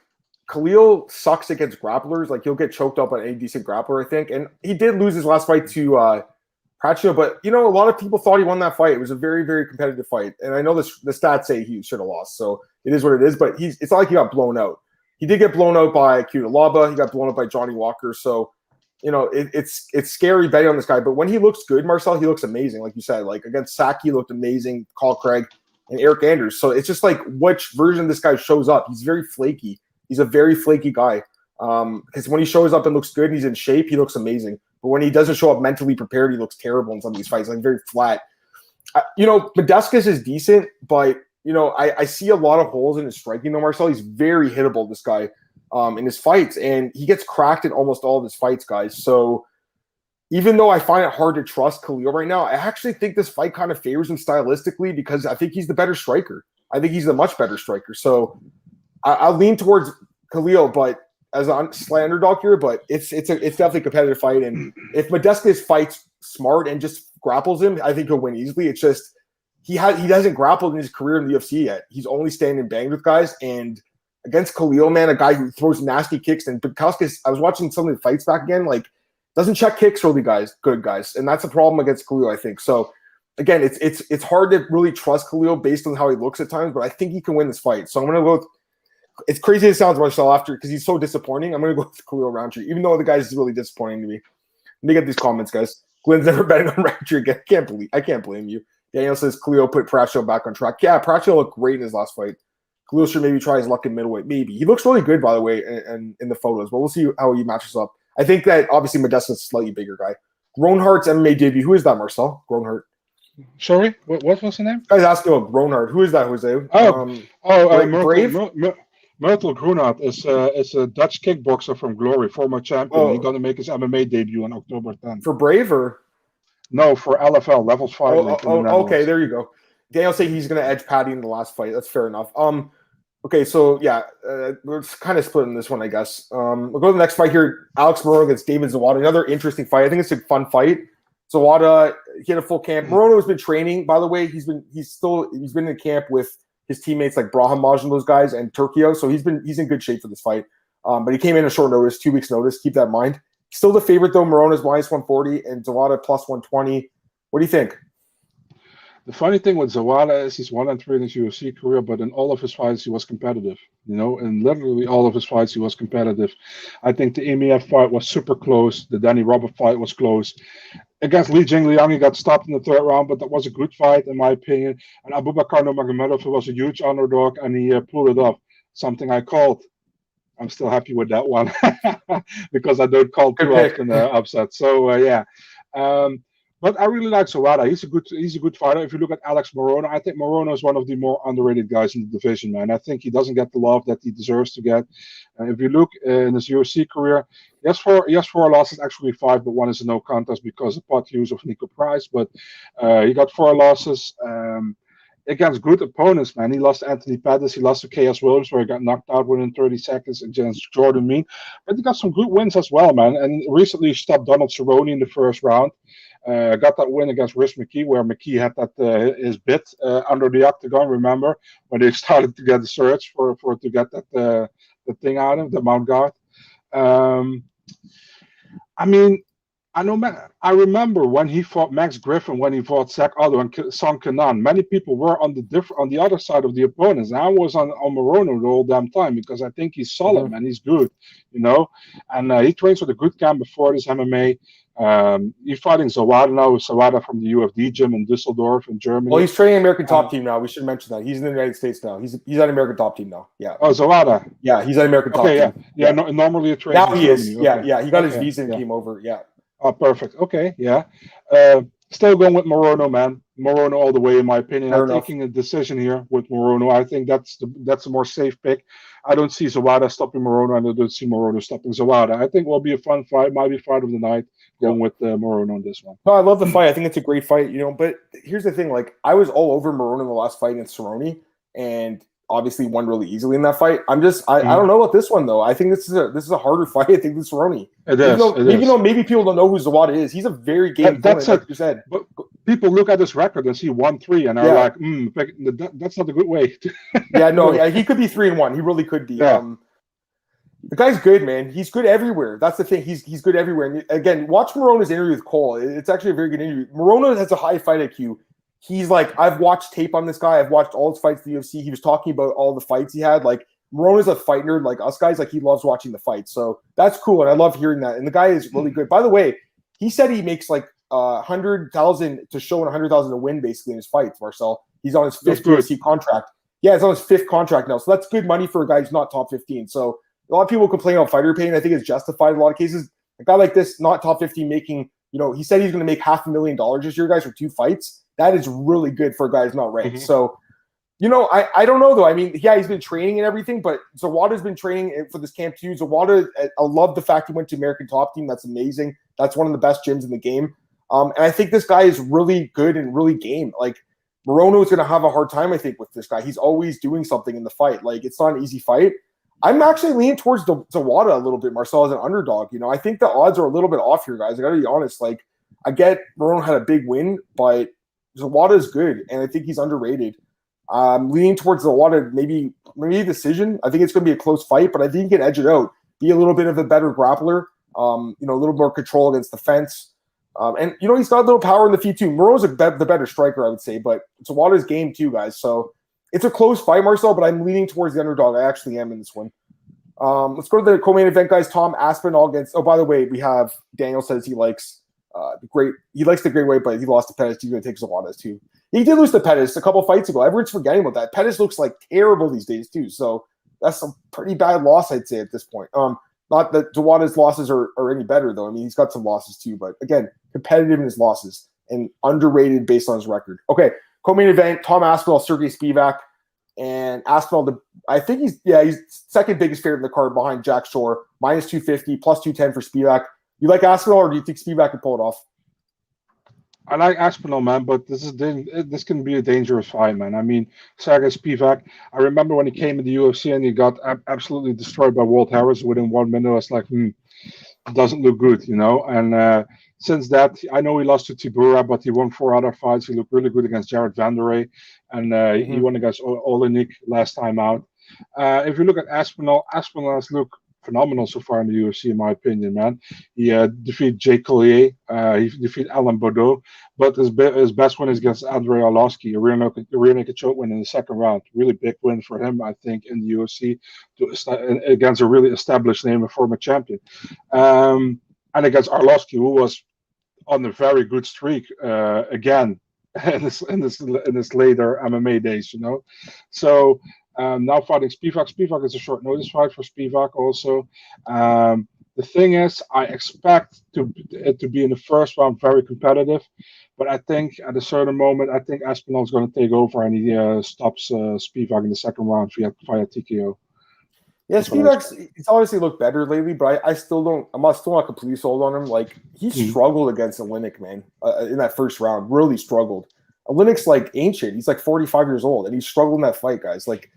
Khalil sucks against grapplers. Like, he'll get choked up on any decent grappler, I think. And he did lose his last fight to Pratchett, but, a lot of people thought he won that fight. It was a very, very competitive fight. And I know the stats say he should have lost, so it is what it is. But it's not like he got blown out. He did get blown out by Cutelaba. He got blown out by Johnny Walker. So, it's scary betting on this guy. But when he looks good, Marcel, he looks amazing. Like you said, like against Saki, he looked amazing. Carl Craig and Eric Anders. So it's just like which version of this guy shows up. He's very flaky. He's a very flaky guy. Because when he shows up and looks good and he's in shape, he looks amazing. But when he doesn't show up mentally prepared, he looks terrible in some of these fights, like very flat. Modescus is decent, but I see a lot of holes in his striking though, Marcel. He's very hittable, this guy, in his fights, and he gets cracked in almost all of his fights, guys. So even though I find it hard to trust Khalil right now, I actually think this fight kind of favors him stylistically because I think he's the better striker. I think he's the much better striker. So I'll lean towards Khalil, but as a slight underdog here, but it's definitely a competitive fight. And if Modescus fights smart and just grapples him, I think he'll win easily. It's just he hasn't grappled in his career in the UFC yet. He's only standing and banged with guys. And against Khalil, man, a guy who throws nasty kicks, and Bukauskas, I was watching some of the fights back again, like doesn't check kicks really, good guys. And that's a problem against Khalil, I think. So again, it's hard to really trust Khalil based on how he looks at times, but I think he can win this fight. So I'm gonna go with, it's crazy it sounds, Marcel, after because he's so disappointing. I'm gonna go with Khalil Roundtree, even though the guy's really disappointing to me. Let me get these comments, guys. Glenn's never betting on Roundtree again. I can't blame you. Daniel says Khalil put Pratchett back on track. Yeah, Pratchett looked great in his last fight. Khalil should maybe try his luck in middleweight. Maybe. He looks really good, by the way, and in the photos, but we'll see how he matches up. I think that obviously Modestus is a slightly bigger guy. Groenhart's MMA debut. Who is that, Marcel? Groenhart. Sorry, what was the name? I was asking about Groenhart. Who is that, Jose? Brave? Myrtle Groenhart is a Dutch kickboxer from Glory, former champion. He's going to make his MMA debut on October 10th. For Brave or? No, for LFL, Levels 5. Okay, there you go. Daniel saying he's going to edge Patty in the last fight. That's fair enough. Okay, so yeah, we're kind of splitting this one, I guess. We'll go to the next fight here. Alex Morono against David Zawada. Another interesting fight. I think it's a fun fight. Zawada, he had a full camp. Morono has been training, by the way. He's been in camp with his teammates like Brahim Maj and those guys and Turkio. So he's in good shape for this fight. But he came in a short notice, 2 weeks notice. Keep that in mind. Still the favorite though. Morono's minus 140 and Zawada plus 120. What do you think? The funny thing with Zawada is he's 1-3 in his UFC career, but in all of his fights he was competitive. In literally all of his fights he was competitive. I think the EMF fight was super close. The Danny Robert fight was close. Against Li Jingliang, he got stopped in the third round, but that was a good fight in my opinion. And Abubakar Nurmagomedov was a huge underdog, and he pulled it off. Something I called. I'm still happy with that one because I don't call too often upset. So yeah. But I really like Zawada. He's a good fighter. If you look at Alex Morono, I think Morono is one of the more underrated guys in the division, man. I think he doesn't get the love that he deserves to get. If you look in his UFC career, he has four losses, actually 5, but 1 is a no contest because of pot use of Nico Price. But he got 4 losses against good opponents, man. He lost to Anthony Pettis. He lost to K.S. Williams, where he got knocked out within 30 seconds against Jordan Mean. But he got some good wins as well, man. And recently he stopped Donald Cerrone in the first round. Got that win against Rhys McKee, where McKee had that his bit under the octagon. Remember when they started to get the search for to get that the thing out of the mount guard. I mean, I remember when he fought Max Griffin, when he fought Zach Otto and Song Kenan. Many people were on the other side of the opponents. And I was on Morono the whole damn time because I think he's solid, man. He's good, And he trains with a good camp before this MMA. He's fighting Zawada now. Zawada from the UFD gym in Düsseldorf in Germany. Well, he's training American Top Team now. We should mention that he's in the United States now. He's at American Top Team now. Yeah. Oh, Zawada. Yeah, he's at American Top Team. Yeah. Normally a trainer. Now he is. Okay. Yeah. He got his visa and came over. Yeah. Oh, perfect. Okay. Yeah. Still going with Morono, man. Morono all the way, in my opinion. I'm taking a decision here with Morono. I think that's a more safe pick. I don't see Zawada stopping Morono, and I don't see Morono stopping Zawada. I think it will be a fun fight. Might be fight of the night. Going with Morono on this one. No, I love the fight. I think it's a great fight, But here's the thing: like I was all over Morono in the last fight against Cerrone, and obviously won really easily in that fight. I don't know about this one though. I think this is a harder fight. I think this Cerrone. Even though maybe people don't know who Zawada is, he's a very game opponent, like you said. But people look at his record and see 1-3 and are like, that's not a good way. Yeah, he could be 3-1. He really could be. Yeah. The guy's good, man. He's good everywhere. That's the thing. He's good everywhere. And again, watch Morona's interview with Cole. It's actually a very good interview. Morona has a high fight IQ. He's like, I've watched tape on this guy. I've watched all his fights in the UFC. He was talking about all the fights he had. Like, Morona's a fight nerd like us guys. Like, he loves watching the fights. So that's cool, and I love hearing that. And the guy is really good. By the way, he said he makes like 100,000 to show and 100,000 to win basically in his fights, Marcel. He's on his 5th UFC contract. Yeah, he's on his 5th contract now. So that's good money for a guy who's not top 15. So a lot of people complain about fighter pay, and I think it's justified in a lot of cases. A guy like this, not top 15, making, he said he's going to make $500,000 this year, guys, for 2 fights. That is really good for a guy who's not ranked. Mm-hmm. So, I don't know, though. I mean, yeah, he's been training and everything, but Zawada's been training for this camp, too. Zawada, I love the fact he went to American Top Team. That's amazing. That's one of the best gyms in the game. And I think this guy is really good and really game. Like, Morona is going to have a hard time, I think, with this guy. He's always doing something in the fight. Like, it's not an easy fight. I'm actually leaning towards Zawada a little bit, Marcel, as an underdog. I think the odds are a little bit off here, guys. I got to be honest. Like, I get Morona had a big win, but Zawada is good, and I think he's underrated. I'm leaning towards Zawada, maybe a decision. I think it's going to be a close fight, but I think he can edge it out, be a little bit of a better grappler, a little more control against the fence. And he's got a little power in the feet, too. Morona's the better striker, I would say, but Zawada's game, too, guys. So it's a close fight, Marcel, but I'm leaning towards the underdog. I actually am in this one. Let's go to the co-main event, guys. Tom Aspinall against. Oh, by the way, we have Daniel says he likes the great weight, but he lost to Pettis. He's going to take Zawada's too. He did lose to Pettis a couple fights ago. Everyone's forgetting about that. Pettis looks like terrible these days too. So that's a pretty bad loss, I'd say, at this point. Not that Zawada's losses are any better though. I mean, he's got some losses too, but again, competitive in his losses and underrated based on his record. Okay. Co-main event, Tom Aspinall, Serghei Spivac, and Aspinall. I think he's second biggest favorite in the card behind Jack Shore, minus 250, plus 210 for Spivac. You like Aspinall, or do you think Spivac can pull it off? I like Aspinall, man, but this can be a dangerous fight, man. I mean, Serghei Spivac. I remember when he came in the UFC and he got absolutely destroyed by Walt Harris within 1 minute. I was like, it doesn't look good, And since that, I know he lost to Tibura, but he won 4 other fights. He looked really good against Jared Vanderey, and he won against Olenek last time out. If you look at Aspinall has looked phenomenal so far in the UFC, in my opinion, man. He defeated Jay Collier, he defeated Alan Bordeaux, but his best win is against Andrei Arlovski, a rear naked choke win in the 2nd round. Really big win for him, I think, in the UFC against a really established name, a former champion. And against Arlovski, who was on a very good streak again in this later MMA days, So now fighting Spivac. Spivac is a short notice fight for Spivac also. The thing is, I expect it to be in the 1st round very competitive, but I think at a certain moment, I think Aspinall is going to take over and he stops Spivac in the 2nd round via TKO. Yeah, Spivac's it's obviously looked better lately, but I'm still not completely sold on him. Like, he struggled against Olenek, man, in that 1st round. Really struggled. Olenek's like ancient. He's like 45 years old, and he struggled in that fight, guys. Like,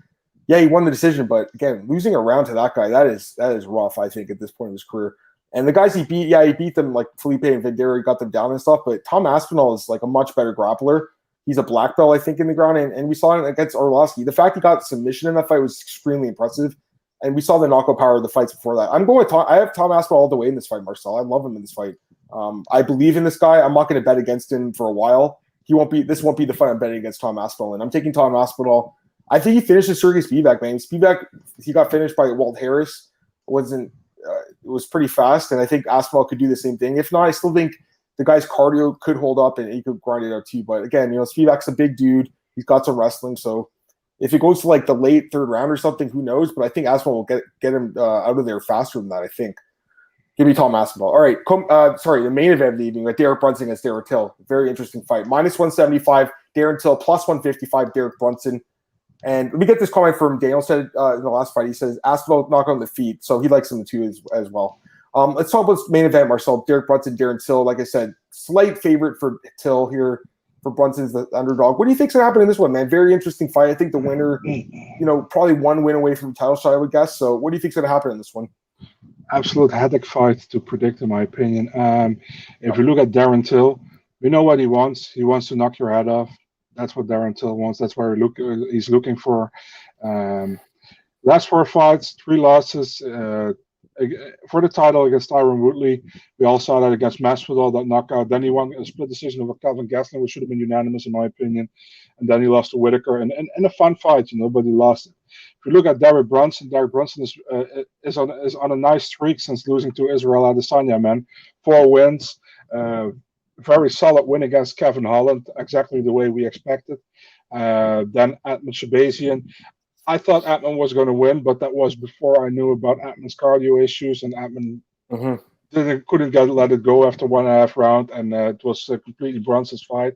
yeah, he won the decision, but again, losing a round to that guy, that is rough, I think, at this point in his career. And the guys he beat, he beat them like Felipe and Videri, got them down and stuff, but Tom Aspinall is like a much better grappler. He's a black belt, I think, in the ground, and we saw it against Arlovski. The fact he got submission in that fight was extremely impressive, and we saw the knockout power of the fights before that. I'm going with Tom. I have Tom Aspinall all the way in this fight, Marcel. I love him in this fight. I believe in this guy. I'm not going to bet against him for a while. This won't be the fight I'm betting against Tom Aspinall, and I'm taking Tom Aspinall. I think he finishes Serghei Spivac, man. Spivac, he got finished by Walt Harris. It was pretty fast, and I think Aspinall could do the same thing. If not, I still think the guy's cardio could hold up and he could grind it out too. But again, Spivac's a big dude. He's got some wrestling, so if it goes to like the late 3rd round or something, who knows? But I think Aspinall will get him out of there faster than that, I think. Give me Tom Aspinall. All right, the main event of the evening, Derek Brunson against Derek Till. Very interesting fight. Minus 175, Darren Till, plus 155, Derek Brunson. And let me get this comment from Daniel said in the last fight. He says, Aspinall knock on the feet, so he likes him too as well. Let's talk about this main event, Marcel. Derek Brunson, Darren Till. Like I said, slight favorite for Till here. For Brunson's the underdog. What do you think's going to happen in this one, man? Very interesting fight. I think the winner, probably 1 win away from the title shot, I would guess. So what do you think's going to happen in this one? Absolute headache fight to predict, in my opinion. If you look at Darren Till, we know what he wants. He wants to knock your head off. That's what Darren Till wants. That's where he's looking for. Last 4 fights, 3 losses. For the title against Tyron Woodley. We all saw that against Masvidal, that knockout. Then he won a split decision over Calvin Gastelum, which should have been unanimous in my opinion. And then he lost to Whitaker, and a fun fight, but he lost it. If you look at Derrick Brunson is on a nice streak since losing to Israel Adesanya, man. 4 wins. Very solid win against Kevin Holland, exactly the way we expected. Then Atman Shabazian. I thought Atman was going to win, but that was before I knew about Atman's cardio issues, and Atman couldn't let it go after 1.5 round, and it was completely Brunson's fight.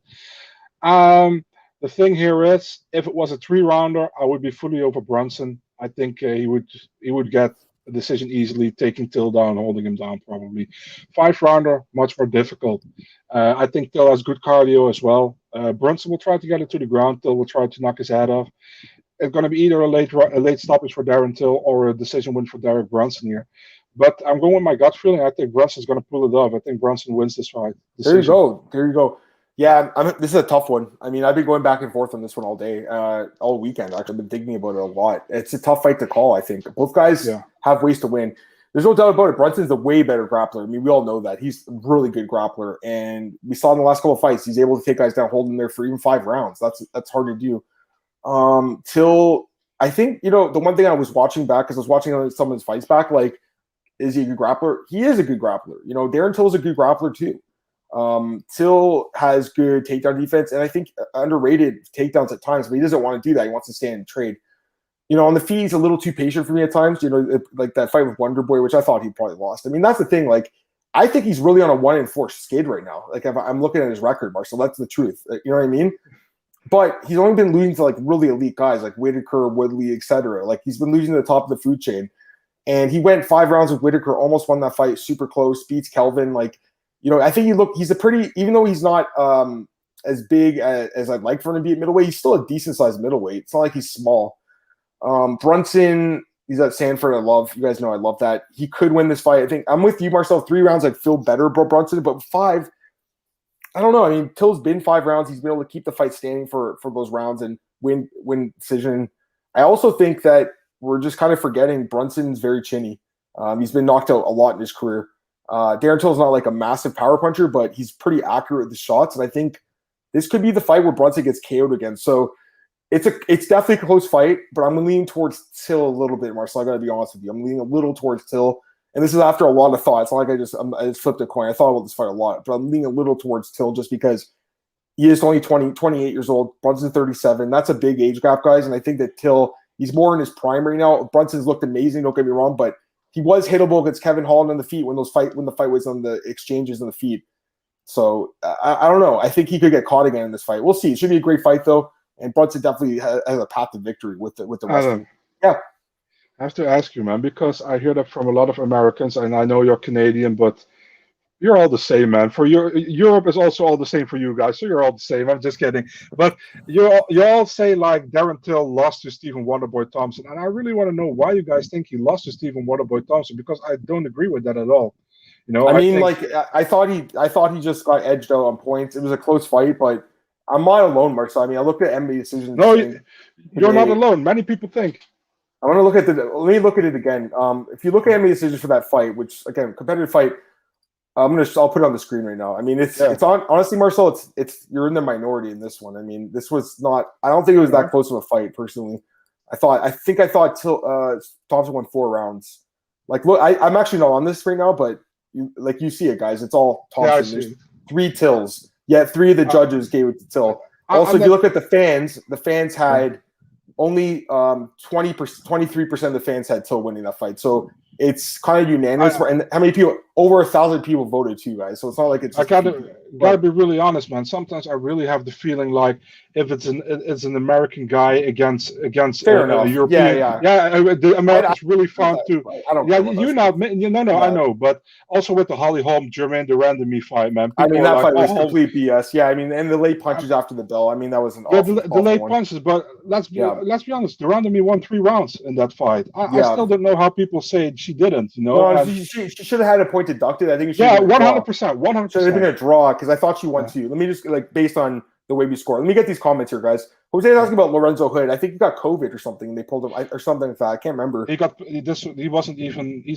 The thing here is, if it was a 3-rounder, I would be fully over Brunson. I think he would get a decision easily, taking Till down, holding him down probably. 5-rounder, much more difficult. I think Till has good cardio as well. Brunson will try to get it to the ground. Till will try to knock his head off. It's going to be either a late stoppage for Darren Till or a decision win for Derrick Brunson here. But I'm going with my gut feeling. I think Brunson's going to pull it off. I think Brunson wins this fight. There you go. Yeah, this is a tough one. I mean, I've been going back and forth on this one all day, all weekend. Actually, I've been thinking about it a lot. It's a tough fight to call, I think. Both guys have ways to win. There's no doubt about it. Brunson's a way better grappler. I mean, we all know that. He's a really good grappler. And we saw in the last couple of fights, he's able to take guys down, hold them there for even 5 rounds. That's hard to do. Till I think, the one thing I was watching back, because I was watching some of his fights back, like, is he a good grappler? He is a good grappler. Darren Till is a good grappler too. Till has good takedown defense, and I think underrated takedowns at times, but he doesn't want to do that. He wants to stand and trade. On the feet, he's a little too patient for me at times. Like that fight with Wonder Boy, which I thought he probably lost. I mean, that's the thing. Like, I think he's really on a 1-4 skid right now. Like, if I'm looking at his record, Marcel, that's the truth. You know what I mean? But he's only been losing to like really elite guys like Whitaker, Woodley, etc. Like, he's been losing to the top of the food chain. And he went 5 rounds with Whitaker, almost won that fight, super close, beats Kelvin. Like, I think he's a pretty, even though he's not as big as I'd like for him to be at middleweight, he's still a decent sized middleweight. It's not like he's small. Brunson, he's at Sanford. I love, you guys know I love that. He could win this fight. I think I'm with you, Marcel. 3 rounds, I'd feel better about Brunson, but 5, I don't know. I mean, Till's been 5 rounds. He's been able to keep the fight standing for those rounds and win decision. I also think that we're just kind of forgetting Brunson's very chinny. He's been knocked out a lot in his career. Darren Till is not like a massive power puncher, but he's pretty accurate with the shots. And I think this could be the fight where Brunson gets KO'd again. So it's definitely a close fight, but I'm leaning towards Till a little bit, Marcel. I got to be honest with you. I'm leaning a little towards Till. And this is after a lot of thought. It's not like I just flipped a coin. I thought about this fight a lot, but I'm leaning a little towards Till just because he is only 28 years old. Brunson's 37. That's a big age gap, guys. And I think that Till, he's more in his prime right now. Brunson's looked amazing, don't get me wrong, but he was hittable against Kevin Holland on the feet when the fight was on the exchanges on the feet. So I don't know. I think he could get caught again in this fight. We'll see. It should be a great fight though, and Brunson definitely has a path to victory with the Western. Yeah. I have to ask you, man, because I hear that from a lot of Americans, and I know you're Canadian, but you're all the same, man. For Europe is also all the same for you guys, so you're all the same. I'm just kidding. But you all say like Darren Till lost to Stephen Wonderboy Thompson, and I really want to know why you guys think he lost to Stephen Wonderboy Thompson, because I don't agree with that at all. I thought he just got edged out on points. It was a close fight, but I'm not alone, Marcel. I mean, I looked at MMA decisions. No, you're not alone. Many people think. I want to look at let me look at it again. If you look at MMA decisions for that fight, which again, competitive fight, I'll put it on the screen right now. I mean, it's on, honestly, Marcel, it's you're in the minority in this one. I mean, this was not, I don't think it was that close of a fight personally. I thought Till Thompson won 4 rounds. Like, look, I'm actually not on this right now, but you see it, guys. It's all Thompson. There's 3 Tills. Yeah, 3 of the judges gave it to Till. Also, if you look at the fans had only 23% of the fans had Till winning that fight. So it's kind of unanimous. And how many people? Over 1,000 people voted too, guys. So it's not like it's. I gotta be really honest, man. Sometimes I really have the feeling like if it's an American guy against a European, the Americans really found to. I don't. Yeah, I know, but also with the Holly Holm Jermaine Durand fight, man. I mean, that fight was complete BS. Yeah, I mean, and the late punches after the bell. I mean, that was an awful, the late punches. But let's be honest. Durand won 3 rounds in that fight. I still don't know how people say she didn't. No, she should have had a point deducted. I think it should. Yeah, 100%. Should have been a draw because I thought she won too. Let me just based on the way we score. Let me get these comments here, guys. Jose asking about Lorenzo Hood. I think he got COVID or something. They pulled him or something like that. I can't remember. He's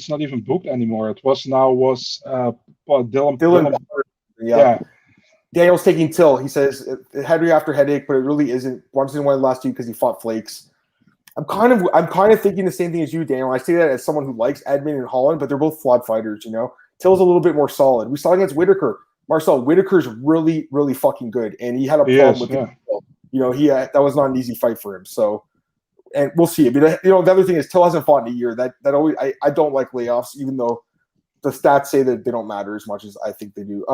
not even booked anymore. It was Dylan. Yeah. Daniel's taking Till. He says headache after headache, but it really isn't. Brunson won last week because he fought Flakes. I'm kind of thinking the same thing as you, Daniel. I say that as someone who likes Edmund and Holland, but they're both flawed fighters. Till's a little bit more solid. We saw against Whitaker. Marcel, Whitaker's really, really fucking good, and he had a problem with it. That was not an easy fight for him. So, and we'll see. But the other thing is Till hasn't fought in a year. That always I don't like layoffs, even though the stats say that they don't matter as much as I think they do.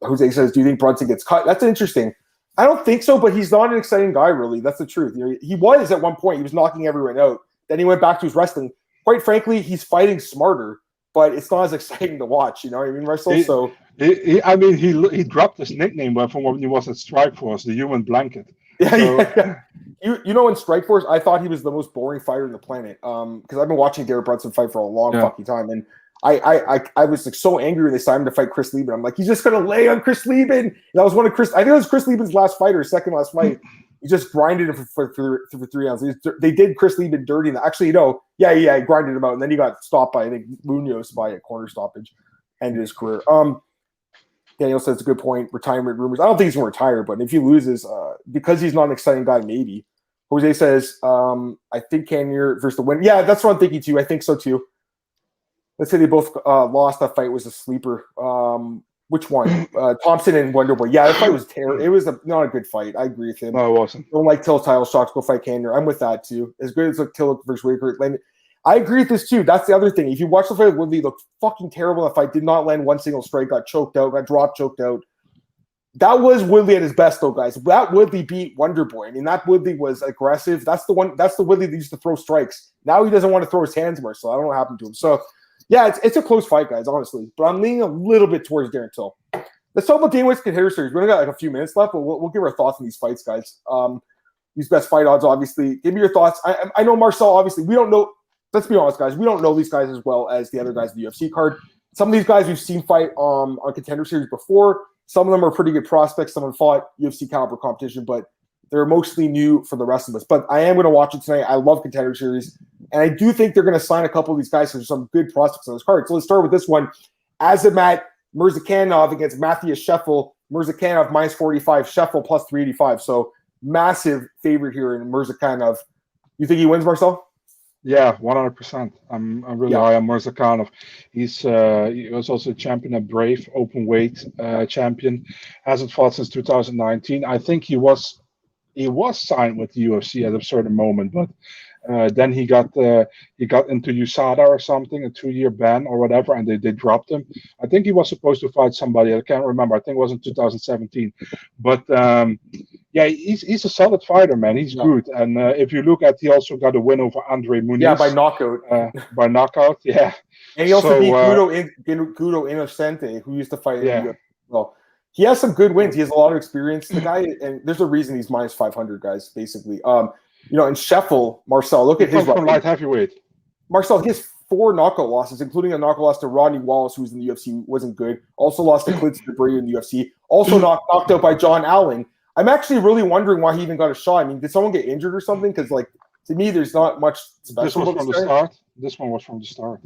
Jose says, "Do you think Brunson gets cut?" That's interesting. I don't think so, but he's not an exciting guy, really. That's the truth. He was at one point. He was knocking everyone out. Then he went back to his wrestling. Quite frankly, he's fighting smarter, but it's not as exciting to watch. You know what I mean, Marcel? He dropped his nickname from when he was at Strikeforce, the human blanket. Yeah. In Strikeforce, I thought he was the most boring fighter on the planet. Because I've been watching Derek Brunson fight for a long fucking time, and I was like so angry when they signed him to fight Chris Lieben. I'm like, he's just gonna lay on Chris Lieben. And that was I think it was Chris Lieben's last fight or second last fight. He just grinded him for 3 rounds. They did Chris Lieben dirty. Actually, he grinded him out, and then he got stopped by I think Munoz by a corner stoppage, ended his career. Daniel says it's a good point. Retirement rumors. I don't think he's going to retire, but if he loses, because he's not an exciting guy, maybe. Jose says, I think Candeliro versus the win. Yeah, that's what I'm thinking too. I think so too. Let's say they both lost. That fight was a sleeper. Which one? Thompson and Wonderboy. Yeah, that fight was terrible. It was not a good fight. I agree with him. No, it wasn't. Don't like Till's title shots. Go fight Candeliro. I'm with that too. As good as Till versus Whitaker. I agree with this too. That's the other thing. If you watch the fight, Woodley looked fucking terrible in the fight. Did not land one single strike. Got choked out. Got dropped, choked out. That was Woodley at his best, though, guys. That Woodley beat Wonderboy. I mean, that Woodley was aggressive. That's the one. That's the Woodley that used to throw strikes. Now he doesn't want to throw his hands more. So I don't know what happened to him. So yeah, it's a close fight, guys. Honestly, but I'm leaning a little bit towards Darren Till. Let's talk about Dana Contender Series. We only got like a few minutes left, but we'll give our thoughts on these fights, guys. These best fight odds, obviously. Give me your thoughts. I know Marcel. Obviously, we don't know. Let's be honest, guys. We don't know these guys as well as the other guys in the UFC card. Some of these guys we've seen fight on Contender Series before. Some of them are pretty good prospects. Some have fought UFC caliber competition, but they're mostly new for the rest of us. But I am going to watch it tonight. I love Contender Series. And I do think they're going to sign a couple of these guys because there's some good prospects on this card. So let's start with this one. Azamat Mirzakhanov against Matthias Scheffel. Mirzakhanov minus 45, Scheffel plus 385. So massive favorite here in Mirzakhanov. You think he wins, Marcel? Yeah, 100%. I'm really high on Mirzakhanov. He was also a champion at Brave, open weight champion. Hasn't fought since 2019. I think he was signed with the UFC at a certain moment, but then he got into USADA or something, a 2-year ban or whatever, and they dropped him. I think he was supposed to fight somebody. I can't remember. I think it was in 2017. But he's a solid fighter, man. He's good. And if you look at, he also got a win over Andre Muniz. Yeah, by knockout. By knockout, yeah. And he also beat Guido Innocente, who used to fight. Yeah. Well, he has some good wins. He has a lot of experience. The guy, and there's a reason he's minus 500, guys. Basically, and Scheffel, Marcel, look at his from light heavyweight. Marcel, he has 4 knockout losses, including a knockout loss to Rodney Wallace, who was in the UFC, wasn't good. Also lost to Clint Burrito in the UFC. Also knocked out by John Allen. I'm actually really wondering why he even got a shot. I mean, did someone get injured or something? Because, to me, there's not much special. This was from the start. This one was from the start.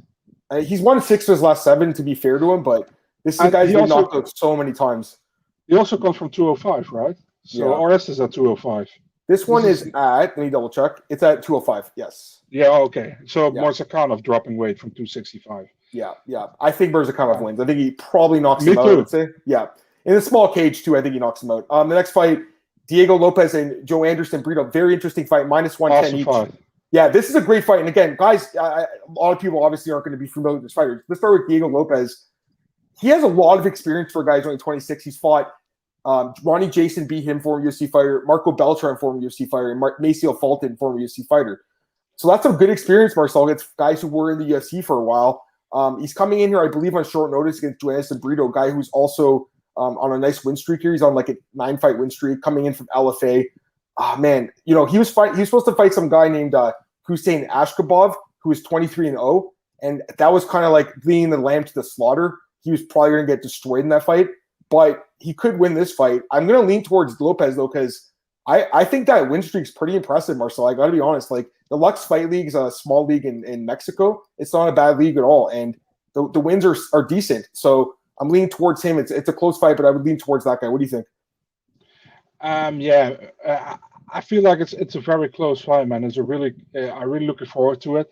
He's won 6 of his last 7, to be fair to him, but this is a guy who's been knocked out so many times. He also comes from 205, right? So RS is at 205. This one is at, let me double check. It's at 205, yes. Yeah, okay. So Mirzakhanov dropping weight from 265. Yeah. I think Mirzakhanov wins. I think he probably knocks him out, I would say. Yeah. In a small cage, too, I think he knocks him out. The next fight, Diego Lopez and Joe Anderson Burrito. Very interesting fight, minus 110 each. Fight. Yeah, this is a great fight. And again, guys, a lot of people obviously aren't going to be familiar with this fighter. Let's start with Diego Lopez. He has a lot of experience for a guy who's only 26. He's fought Ronnie Jason beat him, former UFC fighter. Marco Beltran, former UFC fighter. And Maceo Fulton, former UFC fighter. So that's some good experience, Marcel, against guys who were in the UFC for a while. He's coming in here, I believe, on short notice against Joe Anderson Burrito, a guy who's also on a nice win streak here. He's on like a 9-fight win streak, coming in from LFA. Man, he was supposed to fight some guy named Hussein Ashkabov, who was 23-0, and that was kind of like leading the lamb to the slaughter. He was probably going to get destroyed in that fight, but he could win this fight. I'm going to lean towards Lopez, though, because I think that win streak's pretty impressive, Marcel. I got to be honest. Like the Lux Fight League is a small league in Mexico. It's not a bad league at all, and the wins are decent. So I'm leaning towards him. It's a close fight, but I would lean towards that guy. What do you think? I feel like it's a very close fight, man. I'm really looking forward to it.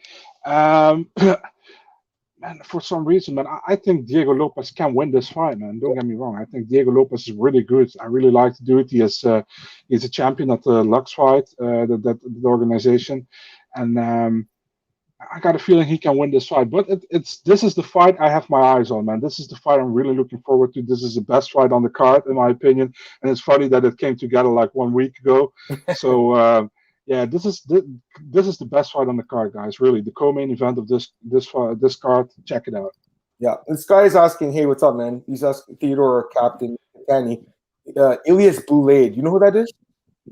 Man, for some reason, man, I think Diego Lopez can win this fight, man. Don't get me wrong. I think Diego Lopez is really good. I really like to do it. He's a champion at the Lux fight, the organization, and I got a feeling he can win this fight. But this is the fight I have my eyes on, man. This is the fight I'm really looking forward to. This is the best fight on the card, in my opinion. And it's funny that it came together like 1 week ago. So. Yeah, this is the best fight on the card, guys. Really, the co-main event of this card. Check it out. Yeah, this guy is asking, "Hey, what's up, man?" He's asking Theodore, Captain Danny, Ilias Boulade. You know who that is?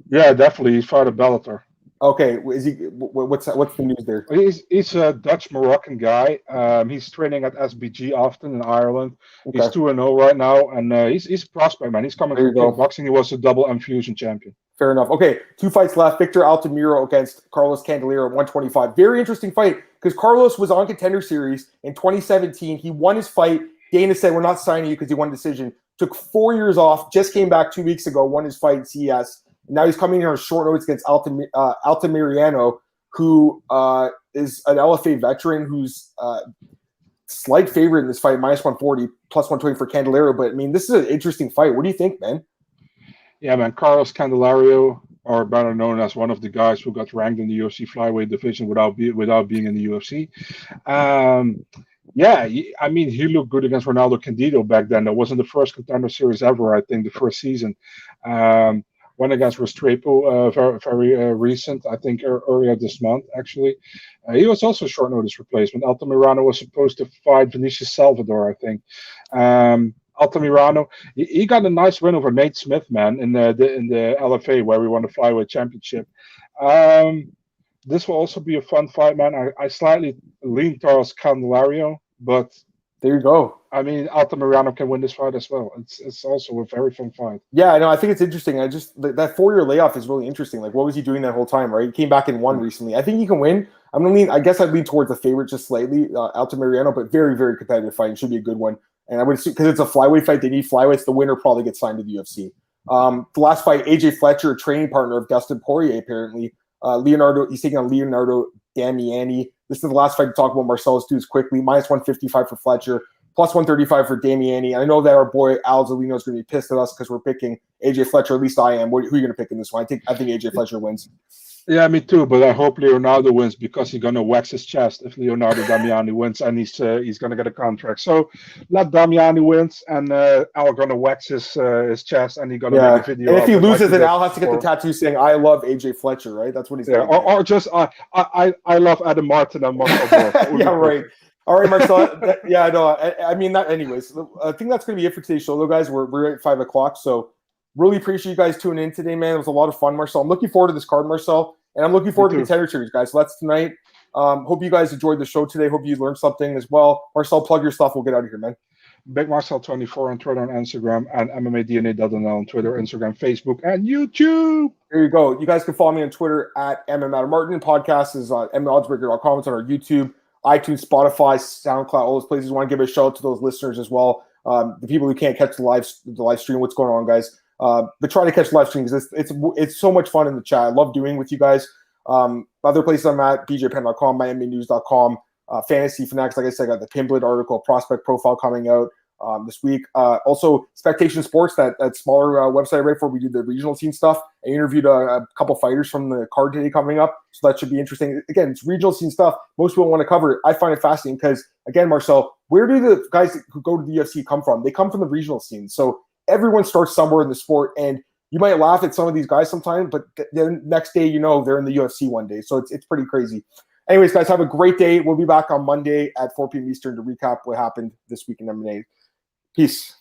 Yeah, definitely. He's fought a Bellator. Okay, is he? What's the news there? He's a Dutch Moroccan guy. He's training at SBG often in Ireland. Okay. He's 2-0 right now, and he's a prospect, man. He's coming from kickboxing. He was a double Fusion champion. Fair enough. Okay, 2 fights left. Victor Altomiro against Carlos Candeliro at 125. Very interesting fight because Carlos was on Contender Series in 2017. He won his fight. Dana said, "We're not signing you because he won a decision." Took 4 years off. Just came back 2 weeks ago. Won his fight in CES. Now he's coming in on short notice against Altomiro, who is an LFA veteran who's slight favorite in this fight, -140, +120 for Candeliro. But, I mean, this is an interesting fight. What do you think, man? Yeah, man, Carlos Candeliro, or better known as one of the guys who got ranked in the UFC flyweight division without being in the UFC. Yeah, I mean, he looked good against Ronaldo Candido back then. That wasn't the first Contender Series ever, I think, the first season. Went against Restrepo, very recent, I think earlier this month, actually. He was also a short notice replacement. Altomiro was supposed to fight Vinicius Salvador, I think. Altomiro, he got a nice win over Nate Smith, man, in the LFA where we won the flyweight championship. This will also be a fun fight, man. I slightly lean towards Candeliro, but there you go. I mean, Altomiro can win this fight as well. It's also a very fun fight. Yeah, I know. I think it's interesting. That 4-year layoff is really interesting. Like, what was he doing that whole time, right? He came back and won recently. I think he can win. I guess I'd lean towards the favorite just slightly, Altomiro, but very, very competitive fight. It should be a good one. And I would assume, because it's a flyweight fight, they need flyweights. The winner probably gets signed to the UFC. The last fight, AJ Fletcher, a training partner of Dustin Poirier, apparently. He's taking on Leonardo Damiani. This is the last fight to talk about Marcelo's dudes quickly. -155 for Fletcher, +135 for Damiani. I know that our boy Al Zolino is going to be pissed at us because we're picking AJ Fletcher. At least I am. Who are you going to pick in this one? I think AJ Fletcher wins. Yeah, me too. But I hope Leonardo wins because he's going to wax his chest if Leonardo Damiani wins, and he's going to get a contract. So let Damiani wins, and Al going to wax his chest, and he's going to make a video. And if he loses, then Al has to get the tattoo saying "I love AJ Fletcher," right? That's what he's saying. Or just I love Adam Martin and Marcel Dorff. Yeah, right. All right, Marcel. Yeah, no. I mean that. Anyways, I think that's going to be it for today's show, though, guys. We're at 5:00, so. Really appreciate you guys tuning in today, man. It was a lot of fun, Marcel. I'm looking forward to this card, Marcel, and I'm looking forward to Contender Series, guys. So that's tonight. Hope you guys enjoyed the show today. Hope you learned something as well. Marcel, plug your stuff. We'll get out of here, man. Big Marcel24 on Twitter and Instagram, and MMADNA.nl on Twitter, Instagram, Facebook, and YouTube. There you go. You guys can follow me on Twitter at MMAdammartin. Podcast is on MMAoddsbreaker.com. It's on our YouTube, iTunes, Spotify, SoundCloud, all those places. I want to give a shout out to those listeners as well. The people who can't catch the live stream. What's going on, guys? But try to catch live streams. It's so much fun in the chat. I love doing with you guys. Other places I'm at, bjpen.com, miaminews.com, Fantasy Fanatics. Like I said, I got the Pimplet article, prospect profile coming out this week. Also, Spectation Sports, that smaller website I write for. We do the regional scene stuff. I interviewed a couple fighters from the card today coming up, so that should be interesting. Again, it's regional scene stuff. Most people want to cover it. I find it fascinating because, again, Marcel, where do the guys who go to the UFC come from? They come from the regional scene. So everyone starts somewhere in the sport, and you might laugh at some of these guys sometimes, but the next day, they're in the UFC one day. So it's pretty crazy. Anyways, guys, have a great day. We'll be back on Monday at 4 p.m. Eastern to recap what happened this week in MMA. Peace.